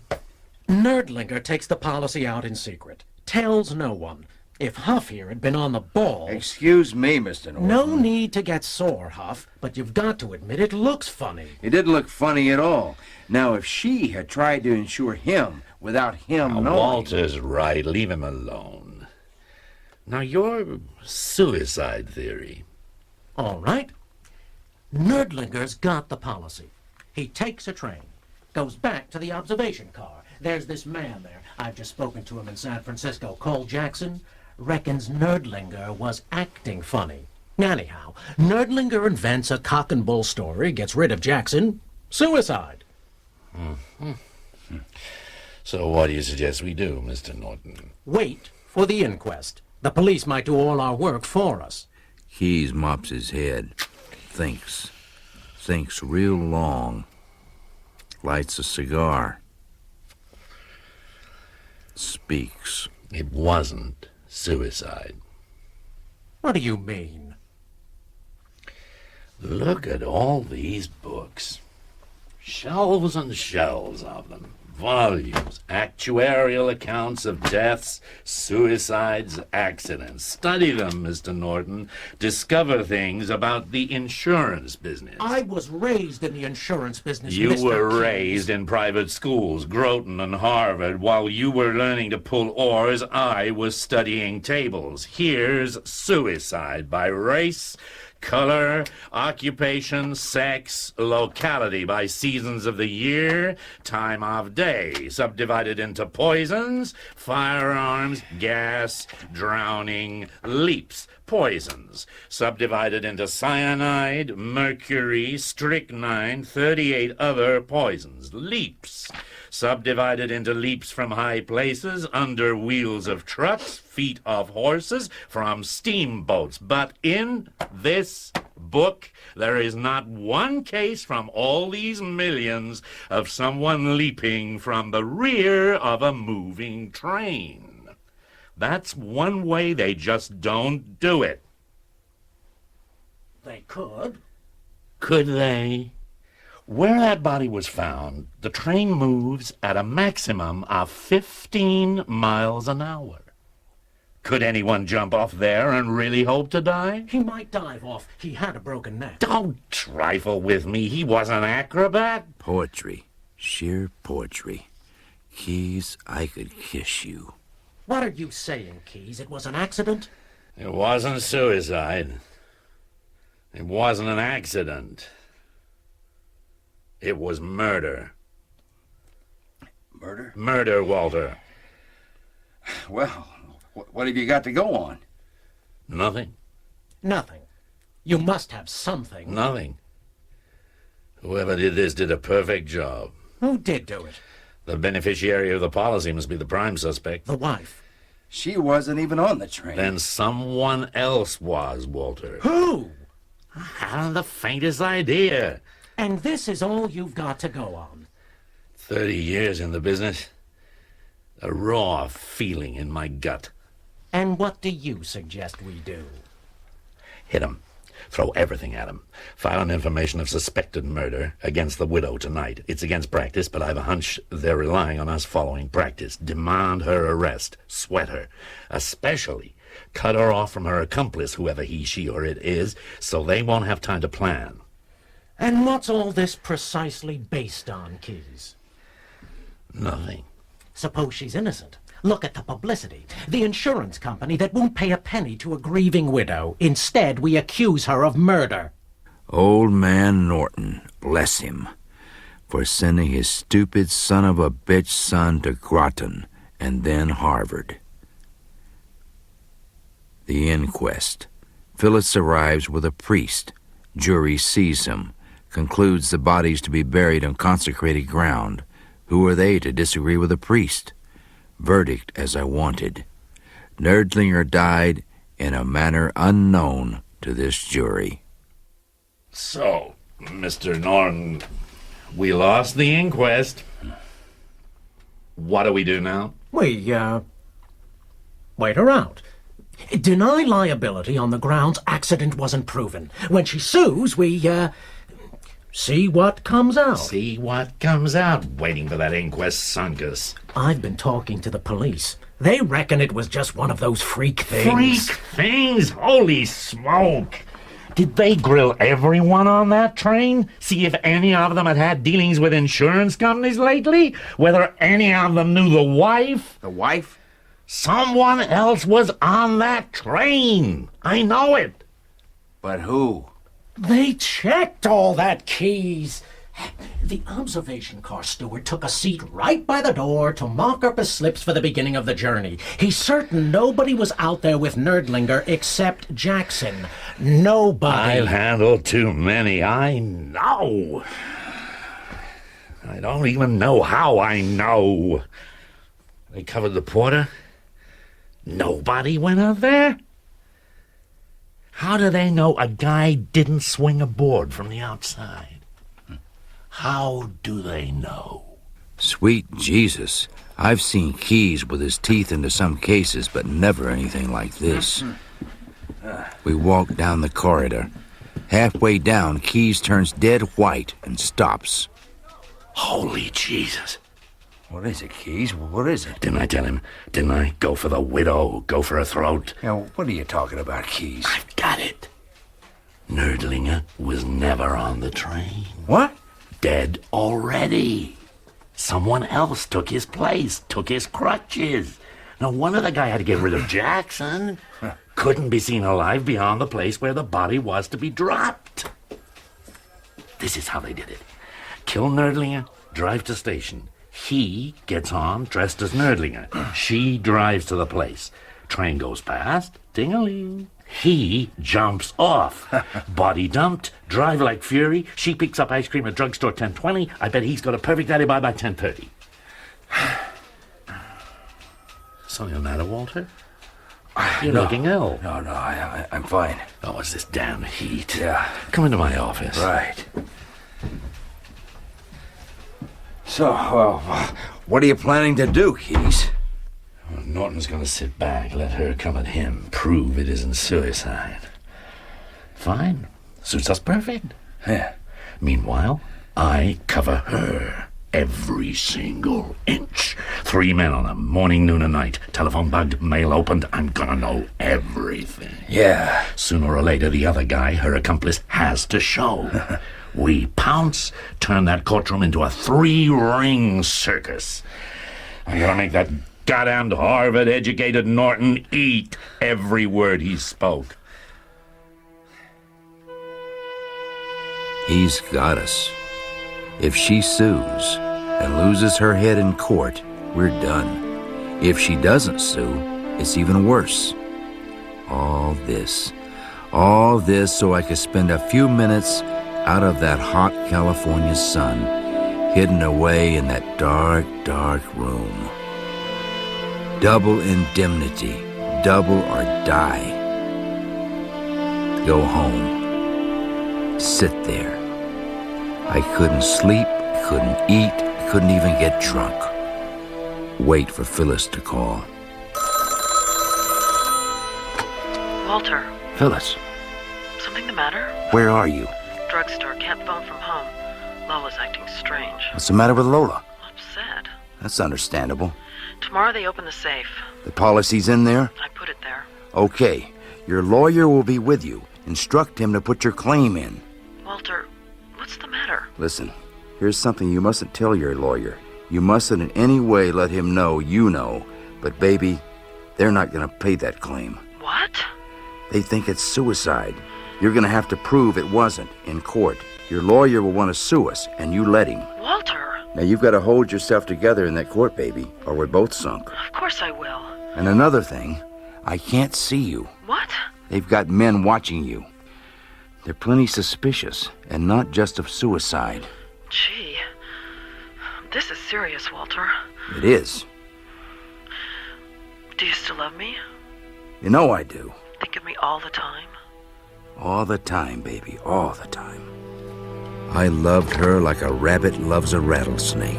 Nerdlinger takes the policy out in secret. Tells no one. If Huff here had been on the ball... Excuse me, Mr. Norton. No need to get sore, Huff, but you've got to admit it looks funny. It didn't look funny at all. Now, if she had tried to insure him without him knowing... Walter's right. Leave him alone. Now, your suicide theory. All right. Nerdlinger's got the policy. He takes a train, goes back to the observation car. There's this man there. I've just spoken to him in San Francisco. Cole Jackson reckons Nerdlinger was acting funny. Anyhow, Nerdlinger invents a cock and bull story, gets rid of Jackson. Suicide. Mm-hmm. So what do you suggest we do, Mr. Norton? Wait for the inquest. The police might do all our work for us. Keys mops his head. Thinks real long. Lights a cigar. Speaks. It wasn't suicide. What do you mean? Look at all these books. Shelves and shelves of them. Volumes, actuarial accounts of deaths, suicides, accidents. Study them, Mr. Norton. Discover things about the insurance business. I was raised in the insurance business, You Mr. were Keyes. raised in private schools, Groton and Harvard. While you were learning to pull oars, I was studying tables. Here's suicide by race, color, occupation, sex, locality by seasons of the year, time of day, subdivided into poisons, firearms, gas, drowning, leaps, poisons, subdivided into cyanide, mercury, strychnine, 38 other poisons, leaps, subdivided into leaps from high places, under wheels of trucks, feet of horses, from steamboats. But in this book, there is not one case from all these millions of someone leaping from the rear of a moving train. That's one way they just don't do it. They could. Could they? Where that body was found, the train moves at a maximum of 15 miles an hour. Could anyone jump off there and really hope to die? He might dive off. He had a broken neck. Don't trifle with me. He was an acrobat. Poetry. Sheer poetry. Keys, I could kiss you. What are you saying, Keyes? It was an accident? It wasn't suicide. It wasn't an accident. It was murder. Murder? Murder, Walter. Well, what have you got to go on? Nothing. Nothing. You must have something. Nothing. Whoever did this did a perfect job. Who did do it? The beneficiary of the policy must be the prime suspect. The wife. She wasn't even on the train. Then someone else was, Walter. Who? I haven't the faintest idea. And this is all you've got to go on. 30 years in the business. A raw feeling in my gut. And what do you suggest we do? Hit him. Throw everything at him. File an information of suspected murder against the widow tonight. It's against practice, but I've a hunch they're relying on us following practice. Demand her arrest. Sweat her. Especially cut her off from her accomplice, whoever he, she, or it is, so they won't have time to plan. And what's all this precisely based on, Keyes? Nothing. Suppose she's innocent. Look at the publicity. The insurance company that won't pay a penny to a grieving widow. Instead, we accuse her of murder. Old man Norton, bless him, for sending his stupid son of a bitch son to Groton and then Harvard. The inquest. Phyllis arrives with a priest. Jury sees him. Concludes the body's to be buried on consecrated ground. Who are they to disagree with a priest? Verdict as I wanted. Nerdlinger died in a manner unknown to this jury. So, Mr. Norton, we lost the inquest. What do we do now? We, wait her out. Deny liability on the grounds accident wasn't proven. When she sues, we, see what comes out. See what comes out. Waiting for that inquest sunk us. I've been talking to the police. They reckon it was just one of those freak things. Freak things? Holy smoke! Did they grill everyone on that train? See if any of them had had dealings with insurance companies lately? Whether any of them knew the wife? The wife? Someone else was on that train. I know it. But who? They checked all that keys. The observation car steward took a seat right by the door to mock up his slips for the beginning of the journey. He's certain nobody was out there with Nerdlinger except Jackson. Nobody. I've handled too many. I know. I don't even know how I know. They covered the porter. Nobody went out there. How do they know a guy didn't swing a board from the outside? How do they know? Sweet Jesus, I've seen Keys with his teeth into some cases, but never anything like this. We walk down the corridor. Halfway down, Keys turns dead white and stops. Holy Jesus. What is it, Keys? What is it? Didn't I tell him? Didn't I? Go for the widow. Go for her throat. Now, what are you talking about, Keys? I've got it. Nerdlinger was never on the train. What? Dead already. Someone else took his place, took his crutches. No wonder the guy had to get rid of Jackson. Couldn't be seen alive beyond the place where the body was to be dropped. This is how they did it. Kill Nerdlinger, drive to station. He gets on dressed as Nerdlinger. She drives to the place. Train goes past, ding-a-ling. He jumps off. Body dumped, drive like fury. She picks up ice cream at drugstore 10:20. I bet he's got a perfect alibi by 10:30. Something the matter, Walter? You're looking ill. No, I'm fine. Oh, it's this damn heat. Yeah. Come into my office. Right. So, what are you planning to do, Keys? Norton's gonna sit back, let her come at him, prove it isn't suicide. Fine. Suits us perfect. Yeah. Meanwhile, I cover her. Every single inch. 3 men on her, morning, noon, and night. Telephone bugged, mail opened. I'm gonna know everything. Yeah. Sooner or later, the other guy, her accomplice, has to show. We pounce, turn that courtroom into a 3-ring circus. I'm gonna make that goddamned Harvard-educated Norton eat every word he spoke. He's got us. If she sues and loses her head in court, we're done. If she doesn't sue, it's even worse. All this so I could spend a few minutes out of that hot California sun, hidden away in that dark, dark room. Double indemnity, double or die. Go home. Sit there. I couldn't sleep, couldn't eat, couldn't even get drunk. Wait for Phyllis to call. Walter, Phyllis, something the matter? where are you? Drugstore, can't phone from home. Lola's acting strange. What's the matter with Lola? Upset. That's understandable. Tomorrow they open the safe. The policy's in there? I put it there. Okay. Your lawyer will be with you. Instruct him to put your claim in. Walter, what's the matter? Listen, here's something you mustn't tell your lawyer. You mustn't in any way let him know you know. But baby, they're not going to pay that claim. What? They think it's suicide. You're going to have to prove it wasn't in court. Your lawyer will want to sue us, and you let him. Walter! Now, you've got to hold yourself together in that court, baby, or we're both sunk. Of course I will. And another thing, I can't see you. What? They've got men watching you. They're plenty suspicious, and not just of suicide. Gee, This is serious, Walter. It is. Do you still love me? You know I do. Think of me all the time? All the time, baby, all the time. I loved her like a rabbit loves a rattlesnake.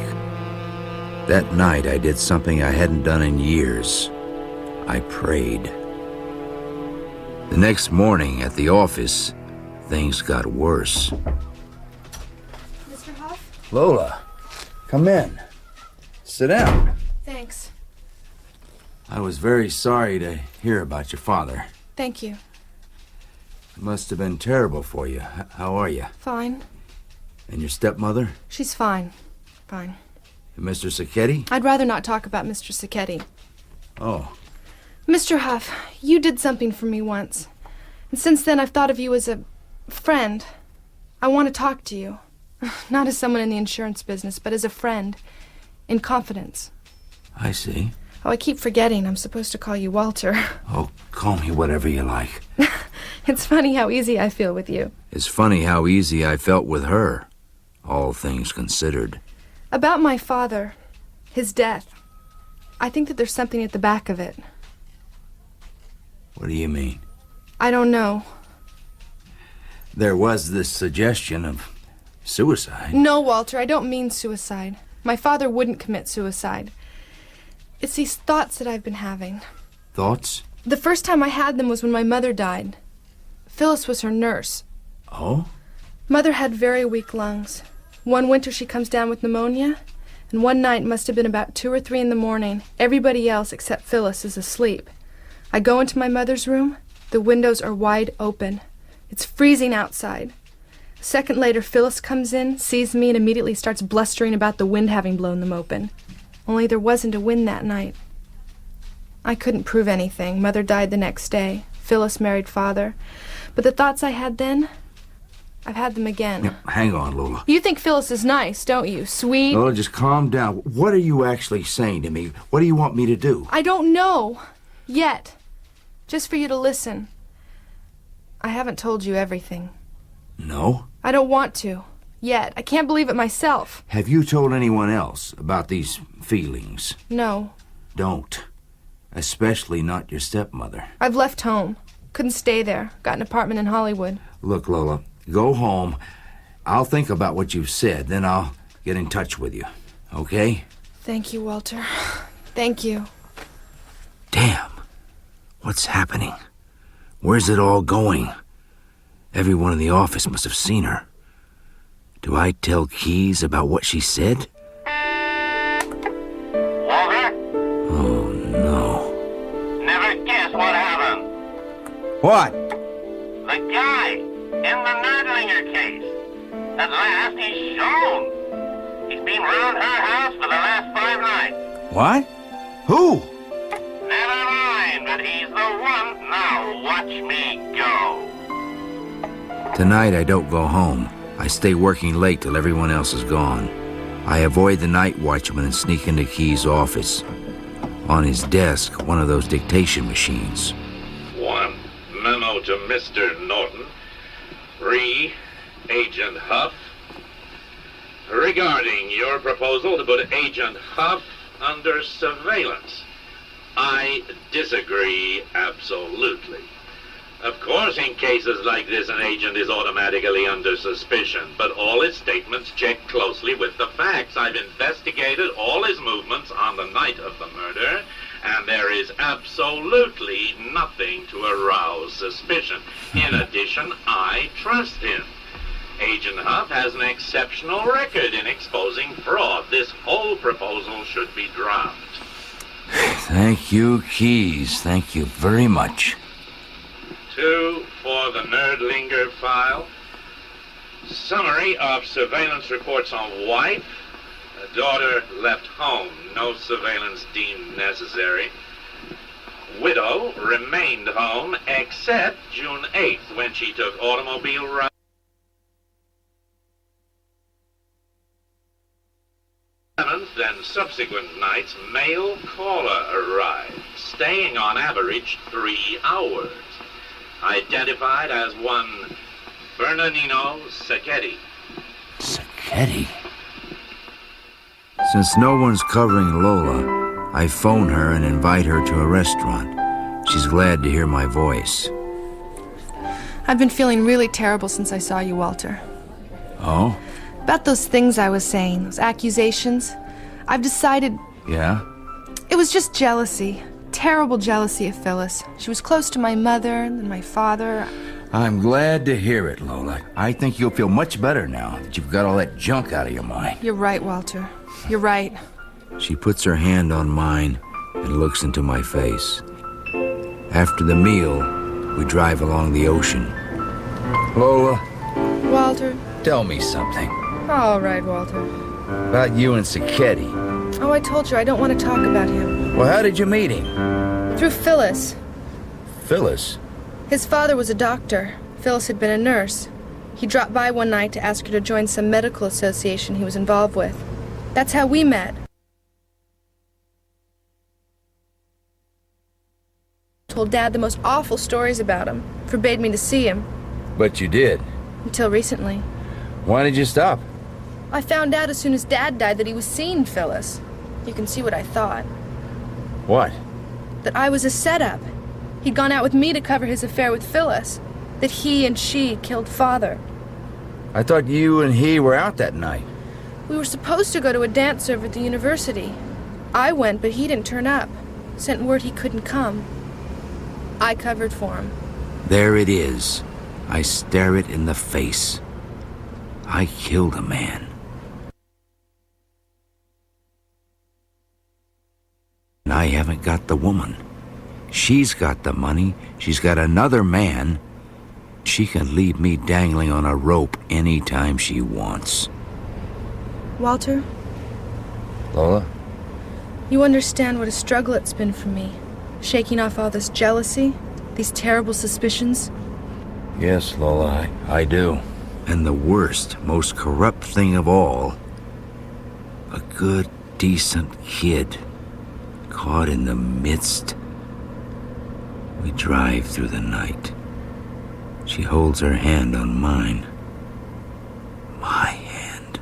That night I did something I hadn't done in years. I prayed. The next morning at the office, things got worse. Mr. Huff? Lola, come in. Sit down. Thanks. I was very sorry to hear about your father. Thank you. It must have been terrible for you. How are you? Fine. And your stepmother? She's fine. Fine. And Mr. Sacchetti? I'd rather not talk about Mr. Sacchetti. Oh. Mr. Huff, you did something for me once. And since then I've thought of you as a friend. I want to talk to you. Not as someone in the insurance business, but as a friend. In confidence. I see. Oh, I keep forgetting. I'm supposed to call you Walter. Oh, call me whatever you like. It's funny how easy I feel with you. It's funny how easy I felt with her, all things considered. About my father, his death, I think that there's something at the back of it. What do you mean? I don't know. There was this suggestion of suicide. No, Walter, I don't mean suicide. My father wouldn't commit suicide. It's these thoughts that I've been having. Thoughts? The first time I had them was when my mother died. Phyllis was her nurse. Oh? Mother had very weak lungs. One winter she comes down with pneumonia, and one night, must have been about 2 or 3 in the morning, everybody else except Phyllis is asleep. I go into my mother's room. The windows are wide open. It's freezing outside. A second later, Phyllis comes in, sees me, and immediately starts blustering about the wind having blown them open. Only there wasn't a wind that night. I couldn't prove anything. Mother died the next day. Phyllis married father. But the thoughts I had then, I've had them again. Now, hang on, Lola. You think Phyllis is nice, don't you? Sweet. Lola, just calm down. What are you actually saying to me? What do you want me to do? I don't know. Yet. Just for you to listen. I haven't told you everything. No? I don't want to. Yet. I can't believe it myself. Have you told anyone else about these feelings? No. Don't. Especially not your stepmother. I've left home. Couldn't stay there. Got an apartment in Hollywood. Look, Lola, go home. I'll think about what you've said, then I'll get in touch with you. Okay? Thank you, Walter. Thank you. Damn. What's happening? Where's it all going? Everyone in the office must have seen her. Do I tell Keyes about what she said? Walter? Oh, no. Never guess what happened. What? The guy in the Nerdlinger case. At last he's shown. He's been round her house for the last 5 nights. What? Who? Never mind, but he's the one. Now watch me go. Tonight I don't go home. I stay working late till everyone else is gone. I avoid the night watchman and sneak into Keyes' office. On his desk, one of those dictation machines. One memo to Mr. Norton. Agent Huff. Regarding your proposal to put Agent Huff under surveillance. I disagree absolutely. Of course, in cases like this, an agent is automatically under suspicion, but all his statements check closely with the facts. I've investigated all his movements on the night of the murder, and there is absolutely nothing to arouse suspicion. In addition, I trust him. Agent Huff has an exceptional record in exposing fraud. This whole proposal should be dropped. Thank you, Keyes. Thank you very much. 2 for the Nerdlinger file. Summary of surveillance reports on wife. A daughter left home. No surveillance deemed necessary. Widow remained home except June 8th when she took automobile ride. And subsequent nights, male caller arrived, staying on average 3 hours. Identified as one Bernardino Sacchetti. Sacchetti? Since no one's covering Lola, I phone her and invite her to a restaurant. She's glad to hear my voice. I've been feeling really terrible since I saw you, Walter. Oh? About those things I was saying, those accusations. I've decided Yeah? it was just jealousy. Terrible jealousy of Phyllis. She was close to my mother and my father. I'm glad to hear it, Lola. I think you'll feel much better now that you've got all that junk out of your mind. You're right, Walter. You're right. She puts her hand on mine and looks into my face. After the meal, we drive along the ocean. Lola, Walter. tell me something. All right, Walter. About you and Sacchetti. Oh, I told you I don't want to talk about him. Well, how did you meet him? Through Phyllis. Phyllis? His father was a doctor. Phyllis had been a nurse. He dropped by one night to ask her to join some medical association he was involved with. That's how we met. Told Dad the most awful stories about him. Forbade me to see him. But you did. Until recently. Why did you stop? I found out as soon as Dad died that he was seeing Phyllis. You can see what I thought. What? That I was a setup. He'd gone out with me to cover his affair with Phyllis. That he and she killed Father. I thought you and he were out that night. We were supposed to go to a dance over at the university. I went, but he didn't turn up. Sent word he couldn't come. I covered for him. There it is. I stare it in the face. I killed a man. And I haven't got the woman. She's got the money. She's got another man. She can leave me dangling on a rope anytime she wants. Walter, Lola? you understand what a struggle it's been for me. Shaking off all this jealousy, these terrible suspicions. Yes, Lola, I do. And the worst, most corrupt thing of all, a good, decent kid caught in the midst. We drive through the night. She holds her hand on mine. My hand.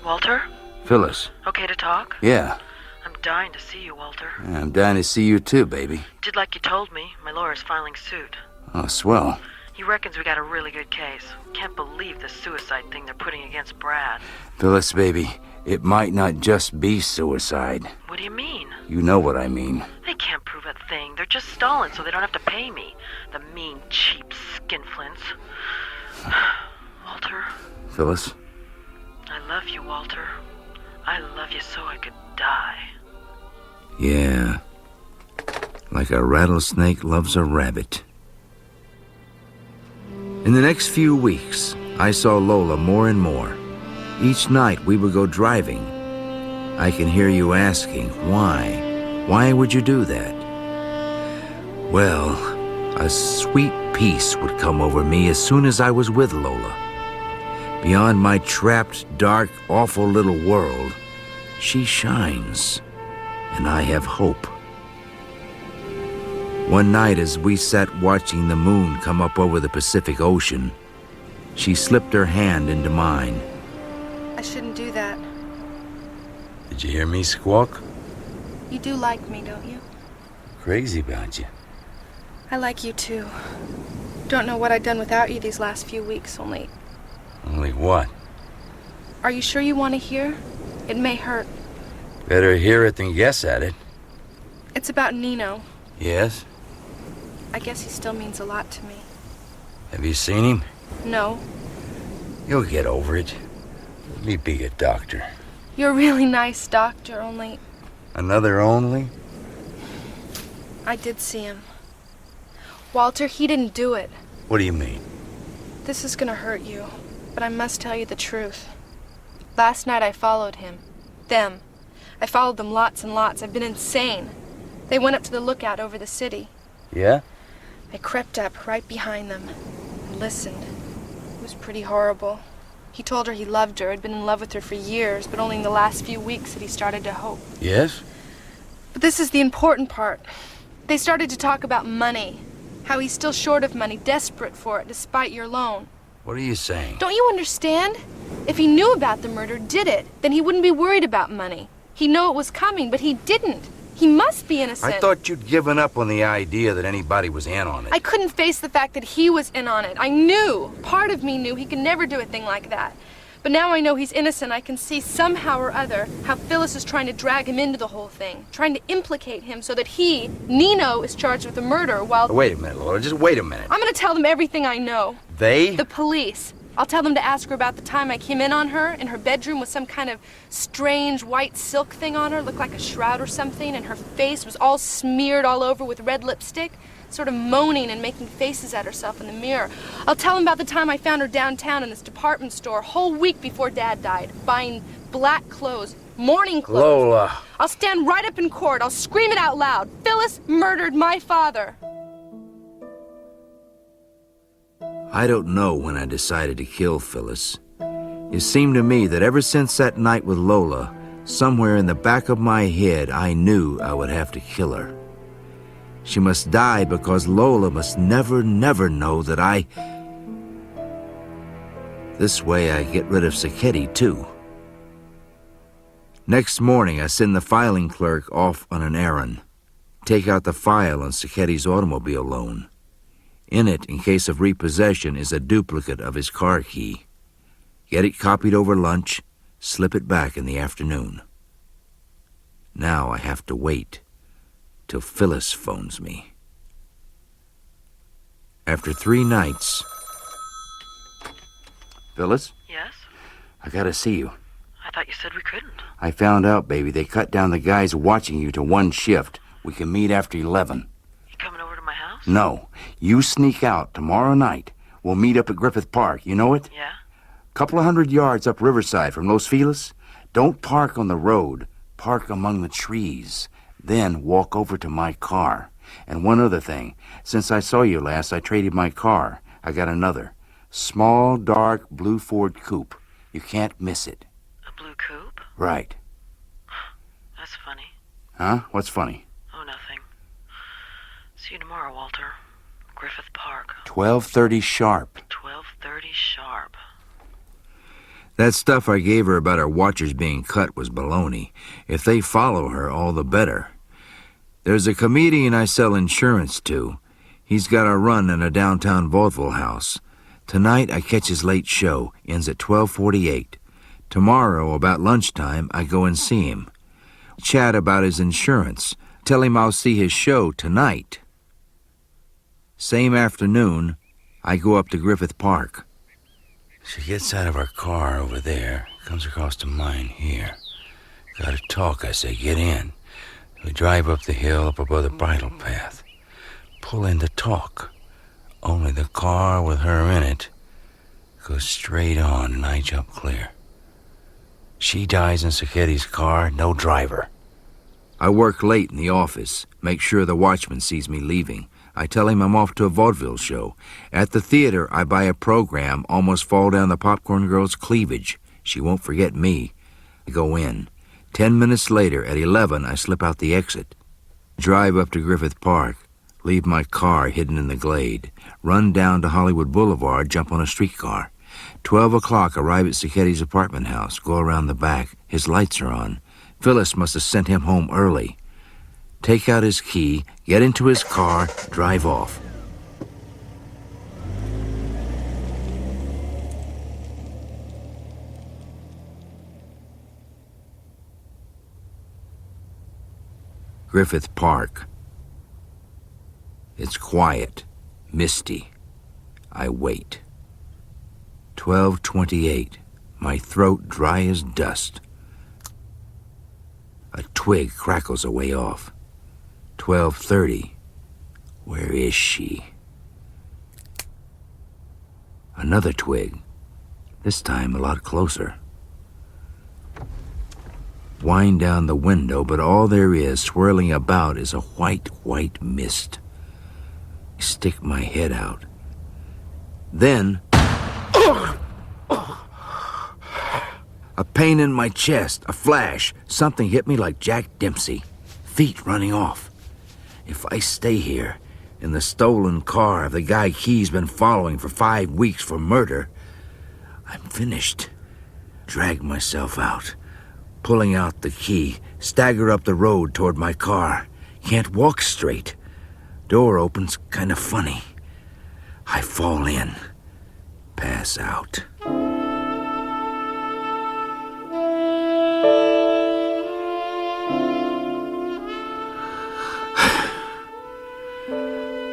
Walter? Phyllis. Okay to talk? Yeah. I'm dying to see you, Walter. I'm dying to see you too, baby. Did like you told me. My lawyer's filing suit. Oh, swell. He reckons we got a really good case. Can't believe the suicide thing they're putting against Brad. Phyllis, baby, it might not just be suicide. What do you mean? You know what I mean. They can't prove a thing. They're just stalling so they don't have to pay me. The mean, cheap skinflints. Walter? Phyllis? I love you, Walter. I love you so I could die. Yeah. Like a rattlesnake loves a rabbit. In the next few weeks, I saw Lola more and more. Each night we would go driving. I can hear you asking, why? Why would you do that? Well, a sweet peace would come over me as soon as I was with Lola. Beyond my trapped, dark, awful little world, she shines, and I have hope. One night as we sat watching the moon come up over the Pacific Ocean, she slipped her hand into mine. I shouldn't do that. Did you hear me squawk? You do like me, don't you? Crazy about you. I like you too. Don't know what I'd done without you these last few weeks, only... Only what? Are you sure you want to hear? It may hurt. Better hear it than guess at it. It's about Nino. Yes? I guess he still means a lot to me. Have you seen him? No. You'll get over it. Let me be a doctor. You're a really nice doctor, only... Another only? I did see him. Walter, he didn't do it. What do you mean? This is gonna hurt you, but I must tell you the truth. Last night I followed him. Them. I followed them lots and lots. I've been insane. They went up to the lookout over the city. Yeah? I crept up right behind them and listened. It was pretty horrible. He told her he loved her, had been in love with her for years, but only in the last few weeks had he started to hope. Yes? But this is the important part. They started to talk about money. How he's still short of money, desperate for it, despite your loan. What are you saying? Don't you understand? If he knew about the murder, did it, then he wouldn't be worried about money. He'd know it was coming, but he didn't. He must be innocent. I thought you'd given up on the idea that anybody was in on it. I couldn't face the fact that he was in on it. I knew, part of me knew he could never do a thing like that. But now I know he's innocent. I can see somehow or other how Phyllis is trying to drag him into the whole thing, trying to implicate him so that he, Nino, is charged with the murder while... Wait a minute, Lola. Just wait a minute. I'm going to tell them everything I know. They? The police. I'll tell them to ask her about the time I came in on her in her bedroom with some kind of strange white silk thing on her, looked like a shroud or something, and her face was all smeared all over with red lipstick, sort of moaning and making faces at herself in the mirror. I'll tell them about the time I found her downtown in this department store a whole week before Dad died, buying black clothes, morning clothes. Lola. I'll stand right up in court. I'll scream it out loud. Phyllis murdered my father. I don't know when I decided to kill Phyllis. It seemed to me that ever since that night with Lola, somewhere in the back of my head, I knew I would have to kill her. She must die because Lola must never, never know that I... This way I get rid of Sacchetti, too. Next morning, I send the filing clerk off on an errand. Take out the file on Sacchetti's automobile loan. In it, in case of repossession, is a duplicate of his car key. Get it copied over lunch, slip it back in the afternoon. Now I have to wait till Phyllis phones me. After 3 nights... Phyllis? Yes? I gotta see you. I thought you said we couldn't. I found out, baby. They cut down the guys watching you to 1 shift. We can meet after 11. You coming over to my house? No. You sneak out tomorrow night. We'll meet up at Griffith Park. You know it? Yeah? Couple of 100 yards up Riverside from Los Feliz. Don't park on the road. Park among the trees. Then walk over to my car. And one other thing. Since I saw you last, I traded my car. I got another. Small, dark, blue Ford coupe. You can't miss it. A blue coupe? Right. That's funny. Huh? What's funny? Oh, nothing. See you tomorrow, Walter. Griffith Park. 12:30 sharp. 12:30 sharp. That stuff I gave her about her watchers being cut was baloney. If they follow her, all the better. There's a comedian I sell insurance to. He's got a run in a downtown vaudeville house. Tonight I catch his late show. Ends at 12:48. Tomorrow, about lunchtime, I go and see him. Chat about his insurance. Tell him I'll see his show tonight. Same afternoon, I go up to Griffith Park. She gets out of her car over there, comes across to mine here. Gotta talk, I say, get in. We drive up the hill up above the bridle path. Pull in to talk. Only the car with her in it goes straight on and I jump clear. She dies in Sacchetti's car, no driver. I work late in the office, make sure the watchman sees me leaving. I tell him I'm off to a vaudeville show. At the theater, I buy a program, almost fall down the popcorn girl's cleavage. She won't forget me. I go in. 10 minutes later, at 11, I slip out the exit. Drive up to Griffith Park. Leave my car hidden in the glade. Run down to Hollywood Boulevard, jump on a streetcar. 12 o'clock, arrive at Sacchetti's apartment house. Go around the back. His lights are on. Phyllis must have sent him home early. Take out his key, get into his car, drive off. Griffith Park. It's quiet, misty. I wait. 12:28. My throat dry as dust. A twig crackles away off. 12:30. Where is she? Another twig. This time a lot closer. Wind down the window, but all there is swirling about is a white mist. I stick my head out. Then... a pain in my chest, a flash. Something hit me like Jack Dempsey. Feet running off. If I stay here, in the stolen car of the guy Key's been following for 5 weeks for murder, I'm finished. Drag myself out, pulling out the key, stagger up the road toward my car. Can't walk straight. Door opens kind of funny. I fall in, pass out.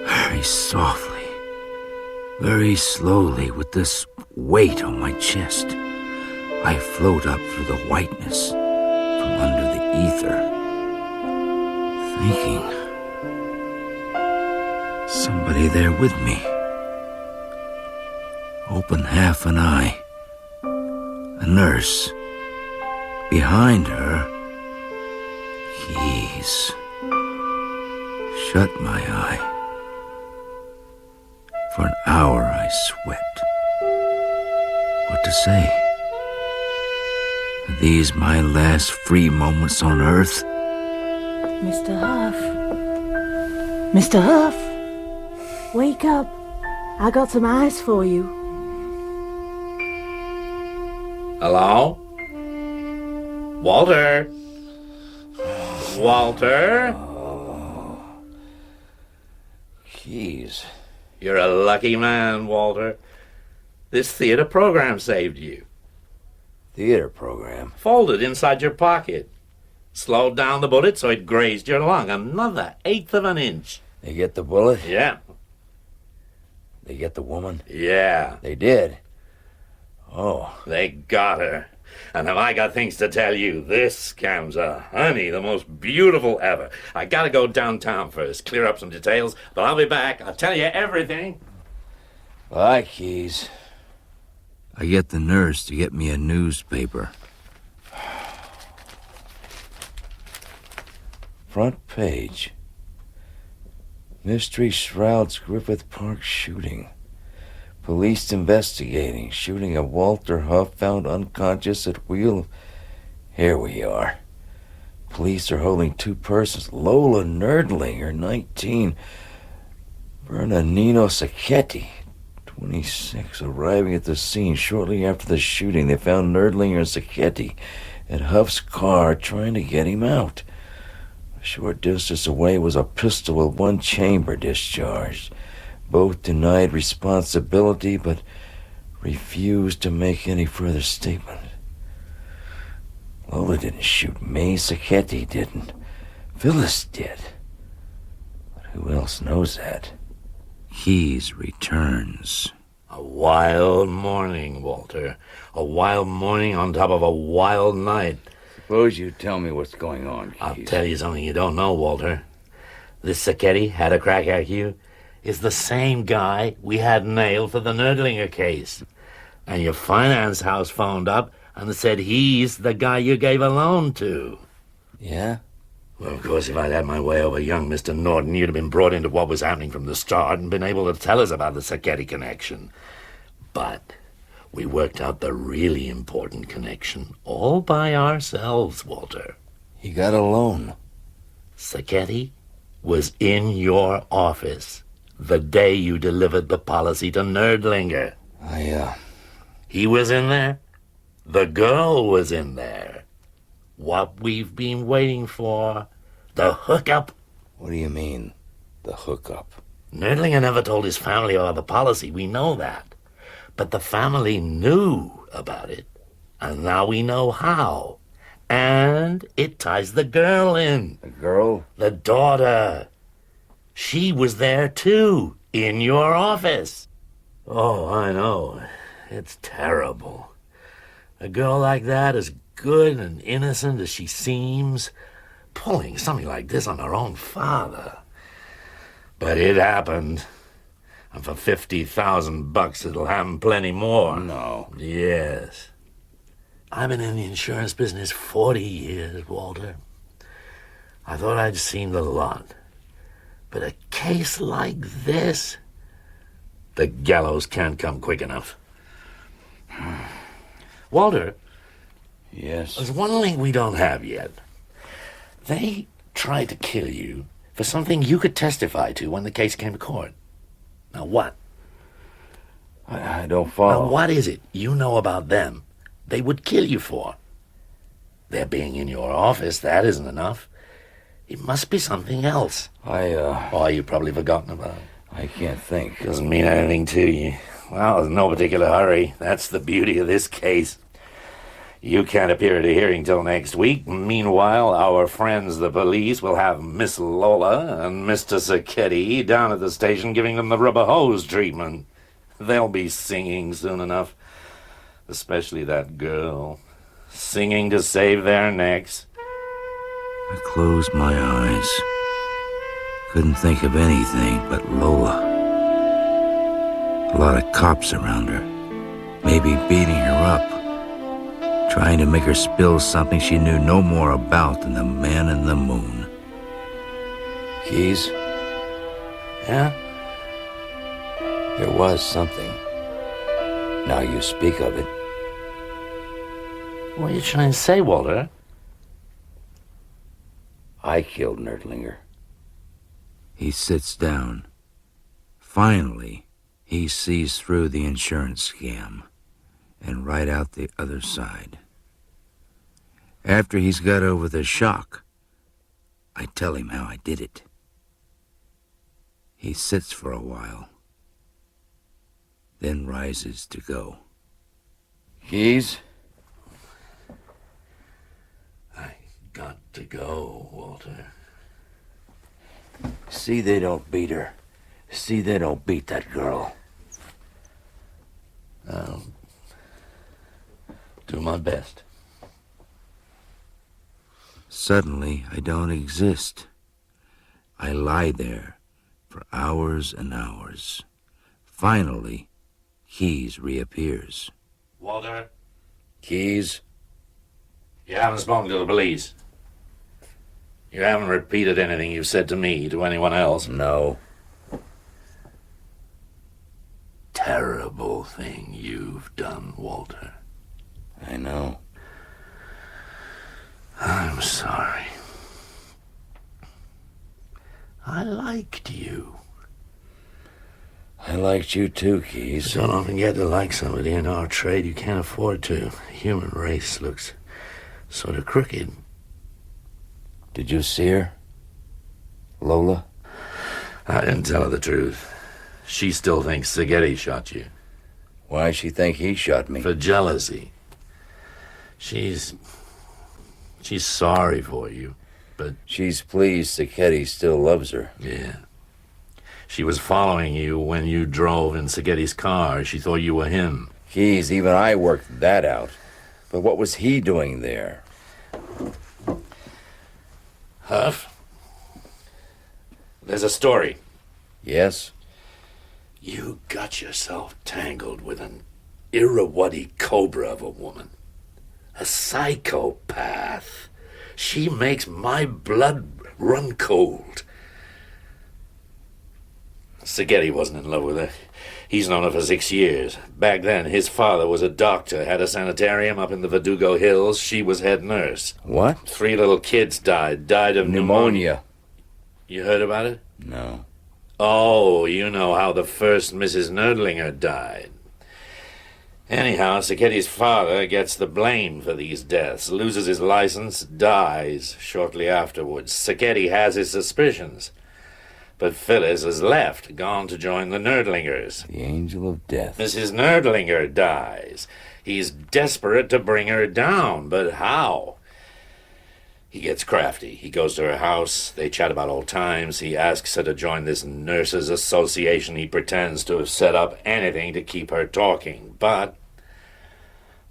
Very softly, very slowly, with this weight on my chest, I float up through the whiteness from under the ether, thinking somebody there with me. Open half an eye. A nurse. Behind her, Keys. Shut my eye. For an hour I sweat. What to say? Are these my last free moments on Earth? Mr. Huff. Mr. Huff. Wake up. I got some ice for you. Hello? Walter? Walter? Keys. You're a lucky man, Walter. This theater program saved you. Theater program? Folded inside your pocket. Slowed down the bullet so it grazed your lung another 1/8 of an inch. They get the bullet? Yeah. They get the woman? Yeah. They did? Oh. They got her. And have I got things to tell you? This scam's a honey, the most beautiful ever. I gotta go downtown first, clear up some details, but I'll be back. I'll tell you everything. Bye, Keys. I get the nurse to get me a newspaper. Front page. Mystery shrouds Griffith Park shooting. Police investigating. Shooting of Walter Huff found unconscious at wheel. Here we are. Police are holding 2 persons. Lola Nerdlinger, 19. Bernardino Sacchetti, 26. Arriving at the scene shortly after the shooting, they found Nerdlinger and Sacchetti at Huff's car trying to get him out. A short distance away was a pistol with 1 chamber discharged. Both denied responsibility, but refused to make any further statement. Lola didn't shoot me. Sacchetti didn't. Phyllis did. But who else knows that? Keys returns. A wild morning, Walter. A wild morning on top of a wild night. Suppose you tell me what's going on, Keys. I'll tell you something you don't know, Walter. This Sacchetti had a crack at you is the same guy we had nailed for the Nerdlinger case. And your finance house phoned up and said he's the guy you gave a loan to. Yeah? Well, of course, if I'd had my way over young Mr. Norton, you'd have been brought into what was happening from the start and been able to tell us about the Sacchetti connection. But we worked out the really important connection all by ourselves, Walter. He got a loan. Sacchetti was in your office the day you delivered the policy to Nerdlinger. He was in there. The girl was in there. What we've been waiting for. The hookup. What do you mean, the hookup? Nerdlinger never told his family about the policy. We know that. But the family knew about it. And now we know how. And it ties the girl in. The girl? The daughter. She was there, too, in your office. Oh, I know. It's terrible. A girl like that, as good and innocent as she seems, pulling something like this on her own father. But it happened. And for $50,000, it'll happen plenty more. No. Yes. I've been in the insurance business 40 years, Walter. I thought I'd seen a lot. But a case like this, the gallows can't come quick enough. Walter. Yes? There's one link we don't have yet. They tried to kill you For something you could testify to when the case came to court. Now what? I don't follow. Now what is it you know about them they would kill you for? Their being in your office, that isn't enough. It must be something else. Oh, you've probably forgotten about it. I can't think. Doesn't mean anything to you. Well, there's no particular hurry. That's the beauty of this case. You can't appear at a hearing till next week. Meanwhile, our friends, the police, will have Miss Lola and Mr. Sacchetti down at the station giving them the rubber hose treatment. They'll be singing soon enough. Especially that girl. Singing to save their necks. I closed my eyes. Couldn't think of anything but Lola. A lot of cops around her. Maybe beating her up. Trying to make her spill something she knew no more about than the man in the moon. Keys? Yeah? There was something. Now you speak of it. What are you trying to say, Walter? I killed Nerdlinger. He sits down. Finally, he sees through the insurance scam and right out the other side. After he's got over the shock, I tell him how I did it. He sits for a while, then rises to go. Keys? I got to go, Walter. See they don't beat her. See they don't beat that girl. I'll do my best. Suddenly, I don't exist. I lie there for hours and hours. Finally, Keys reappears. Walter? Keys? You haven't spoken to the police. You haven't repeated anything you've said to me to anyone else. No. Terrible thing you've done, Walter. I know. I'm sorry. I liked you. I liked you too, Keys. Don't often get to like somebody in our trade. You can't afford to. The human race looks sort of crooked. Did you see her? Lola? I didn't tell her the truth. She still thinks Sacchetti shot you. Why'd she think he shot me? For jealousy. She's sorry for you, but... She's pleased Sacchetti still loves her. Yeah. She was following you when you drove in Sacchetti's car. She thought you were him. Keys, even I worked that out. But what was he doing there? Huff? There's a story. Yes? You got yourself tangled with an Irrawaddy cobra of a woman. A psychopath. She makes my blood run cold. Sacchetti wasn't in love with her. He's known her for 6 years. Back then, his father was a doctor, had a sanitarium up in the Verdugo Hills. She was head nurse. What? 3 little kids died of pneumonia. You heard about it? No. Oh, you know how the first Mrs. Nerdlinger died. Anyhow, Sacchetti's father gets the blame for these deaths, loses his license, dies shortly afterwards. Sacchetti has his suspicions. But Phyllis has left, gone to join the Nerdlingers. The angel of death. Mrs. Nerdlinger dies. He's desperate to bring her down, but how? He gets crafty. He goes to her house. They chat about old times. He asks her to join this nurses' association. He pretends to have set up anything to keep her talking. But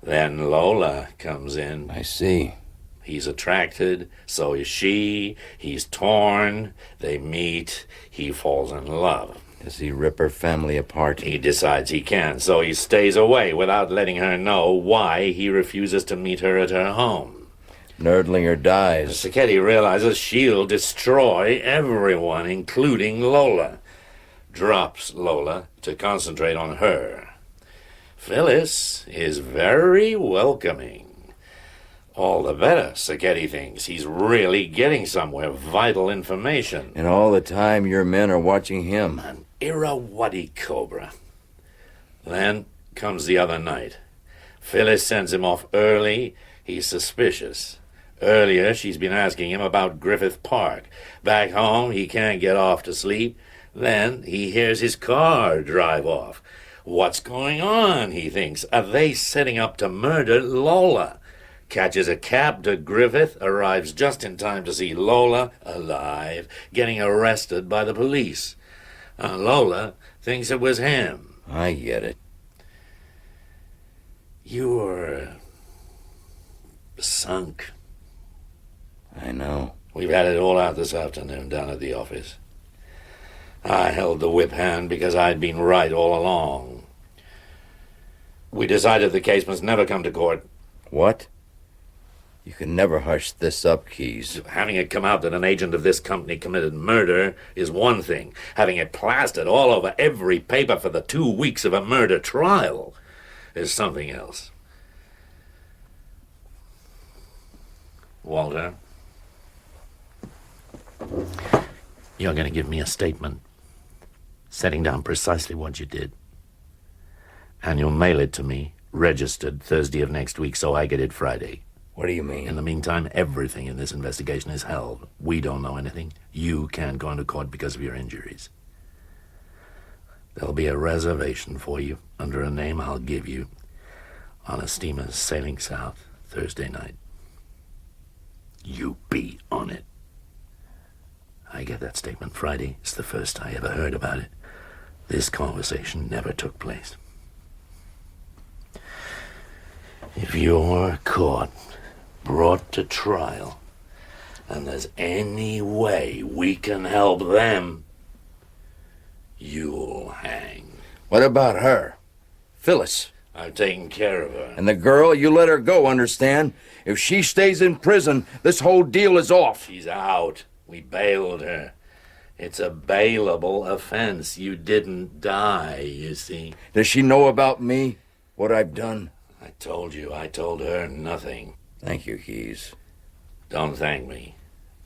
then Lola comes in. I see. He's attracted, so is she. He's torn. They meet. He falls in love. Does he rip her family apart? He decides he can, so he stays away without letting her know why he refuses to meet her at her home. Nerdlinger dies. Sacchetti realizes she'll destroy everyone, including Lola. Drops Lola to concentrate on her. Phyllis is very welcoming. All the better, Sacchetti thinks. He's really getting somewhere, vital information. And all the time your men are watching him. An Irrawaddy cobra. Then comes the other night. Phyllis sends him off early. He's suspicious. Earlier, she's been asking him about Griffith Park. Back home, he can't get off to sleep. Then he hears his car drive off. What's going on, he thinks? Are they setting up to murder Lola? Catches a cab to Griffith, arrives just in time to see Lola, alive, getting arrested by the police. Lola thinks it was him. I get it. You're sunk. I know. We've had it all out this afternoon down at the office. I held the whip hand because I'd been right all along. We decided the case must never come to court. What? You can never hush this up, Keyes. Having it come out that an agent of this company committed murder is one thing. Having it plastered all over every paper for the 2 weeks of a murder trial is something else. Walter, you're going to give me a statement setting down precisely what you did. And you'll mail it to me, registered Thursday of next week, so I get it Friday. What do you mean? In the meantime, everything in this investigation is held. We don't know anything. You can't go into court because of your injuries. There'll be a reservation for you under a name I'll give you on a steamer sailing south Thursday night. You be on it. I get that statement Friday. It's the first I ever heard about it. This conversation never took place. If you're caught, brought to trial, and there's any way we can help them, you'll hang. What about her? Phyllis? I've taken care of her. And the girl, you let her go, understand? If she stays in prison, this whole deal is off. She's out. We bailed her. It's a bailable offense. You didn't die, you see. Does she know about me? What I've done? I told you. I told her nothing. Thank you, Keyes. Don't thank me.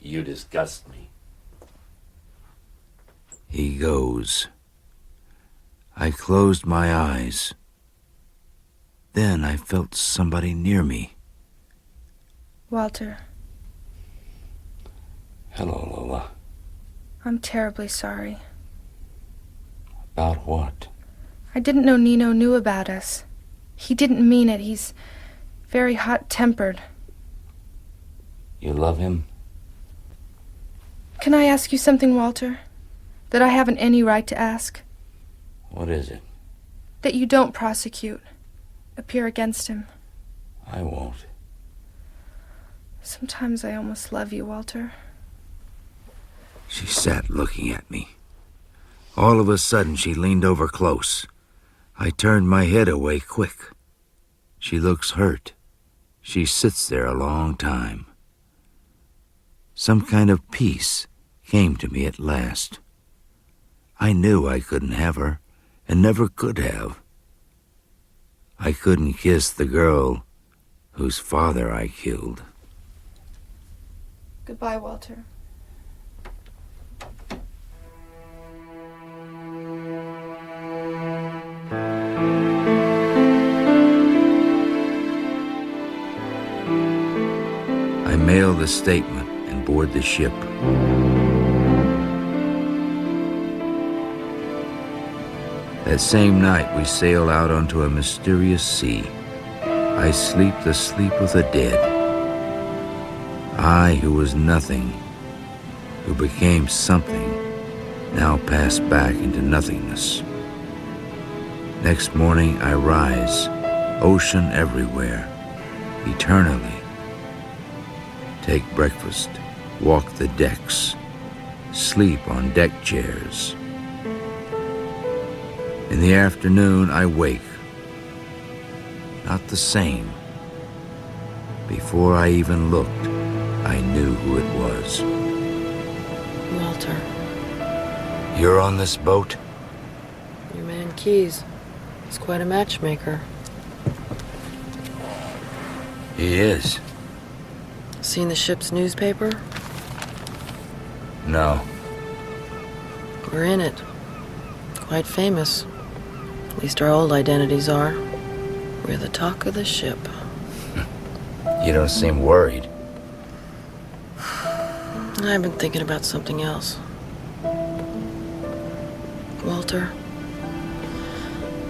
You disgust me. He goes. I closed my eyes. Then I felt somebody near me. Walter, Hello, Lola. I'm terribly sorry. About what? I didn't know Nino knew about us. He didn't mean it. He's very hot-tempered. You love him? Can I ask you something, Walter? That I haven't any right to ask? What is it? That you don't prosecute. Appear against him. I won't. Sometimes I almost love you, Walter. She sat looking at me. All of a sudden, she leaned over close. I turned my head away quick. She looks hurt. She sits there a long time. Some kind of peace came to me at last. I knew I couldn't have her, and never could have. I couldn't kiss the girl whose father I killed. Goodbye, Walter. I mail the statement and board the ship. That same night, we sail out onto a mysterious sea. I sleep the sleep of the dead. I, who was nothing, who became something, now pass back into nothingness. Next morning, I rise, ocean everywhere, eternally. Take breakfast, walk the decks, sleep on deck chairs. In the afternoon, I wake. Not the same. Before I even looked, I knew who it was. Walter, You're on this boat? your man Keyes. He's quite a matchmaker. He is. Seen the ship's newspaper? No. We're in it. Quite famous. At least our old identities are. We're the talk of the ship. You don't seem worried. I've been thinking about something else. Walter,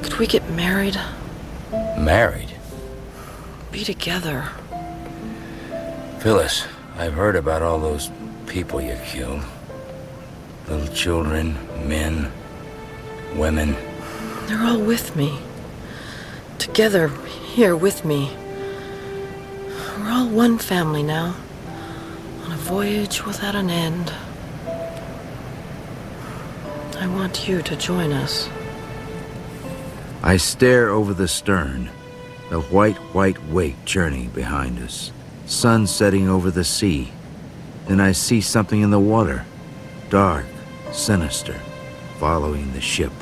could we get married? Married? Be together. Phyllis, I've heard about all those people you killed. Little children, men, women. They're all with me. Together, here with me. We're all one family now. On a voyage without an end. I want you to join us. I stare over the stern, the white wake churning behind us, sun setting over the sea. Then I see something in the water, dark, sinister, following the ship.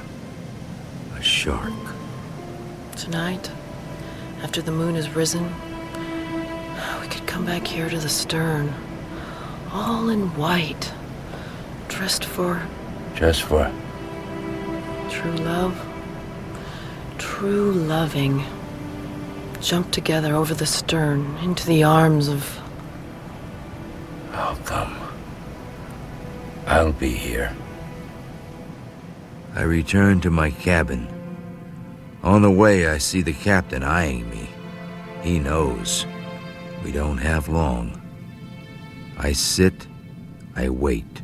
A shark. Tonight, after the moon has risen, we could come back here to the stern, all in white, dressed for... Just for? True love. True loving. Jump together over the stern, into the arms of... I'll come. I'll be here. I return to my cabin. On the way, I see the captain eyeing me. He knows. We don't have long. I sit, I wait.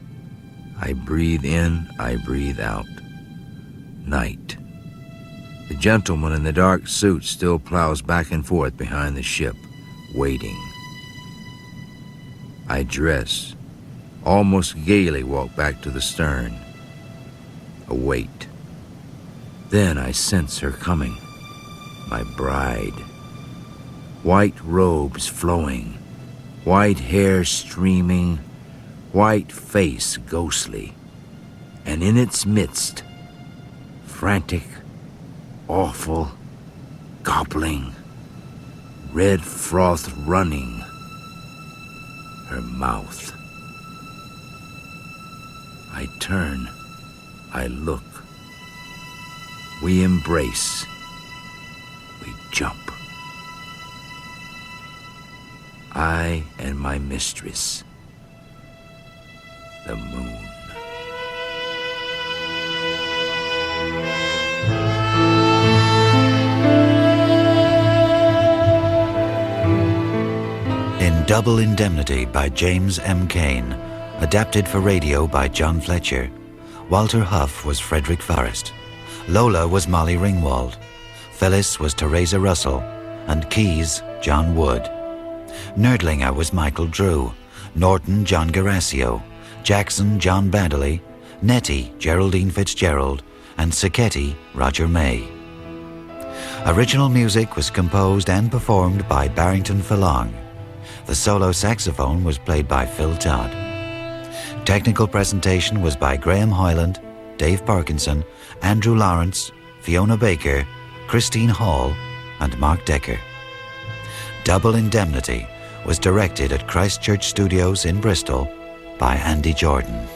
I breathe in, I breathe out. Night. The gentleman in the dark suit still plows back and forth behind the ship, waiting. I dress, almost gaily walk back to the stern. Await. Then I sense her coming, my bride. White robes flowing, white hair streaming, white face ghostly, and in its midst, frantic, awful, gobbling, red froth running, her mouth. I turn, I look. We embrace, we jump. I and my mistress, the moon. In Double Indemnity by James M. Cain, adapted for radio by John Fletcher, Walter Huff was Frederick Forrest, Lola was Molly Ringwald, Phyllis was Teresa Russell, and Keyes, John Wood. Nerdlinger was Michael Drew, Norton, John Garasio, Jackson, John Baddeley, Nettie, Geraldine Fitzgerald, and Sacchetti, Roger May. Original music was composed and performed by Barrington Fillong. The solo saxophone was played by Phil Todd. Technical presentation was by Graham Hoyland, Dave Parkinson, Andrew Lawrence, Fiona Baker, Christine Hall, and Mark Decker. Double Indemnity was directed at Christchurch Studios in Bristol by Andy Jordan.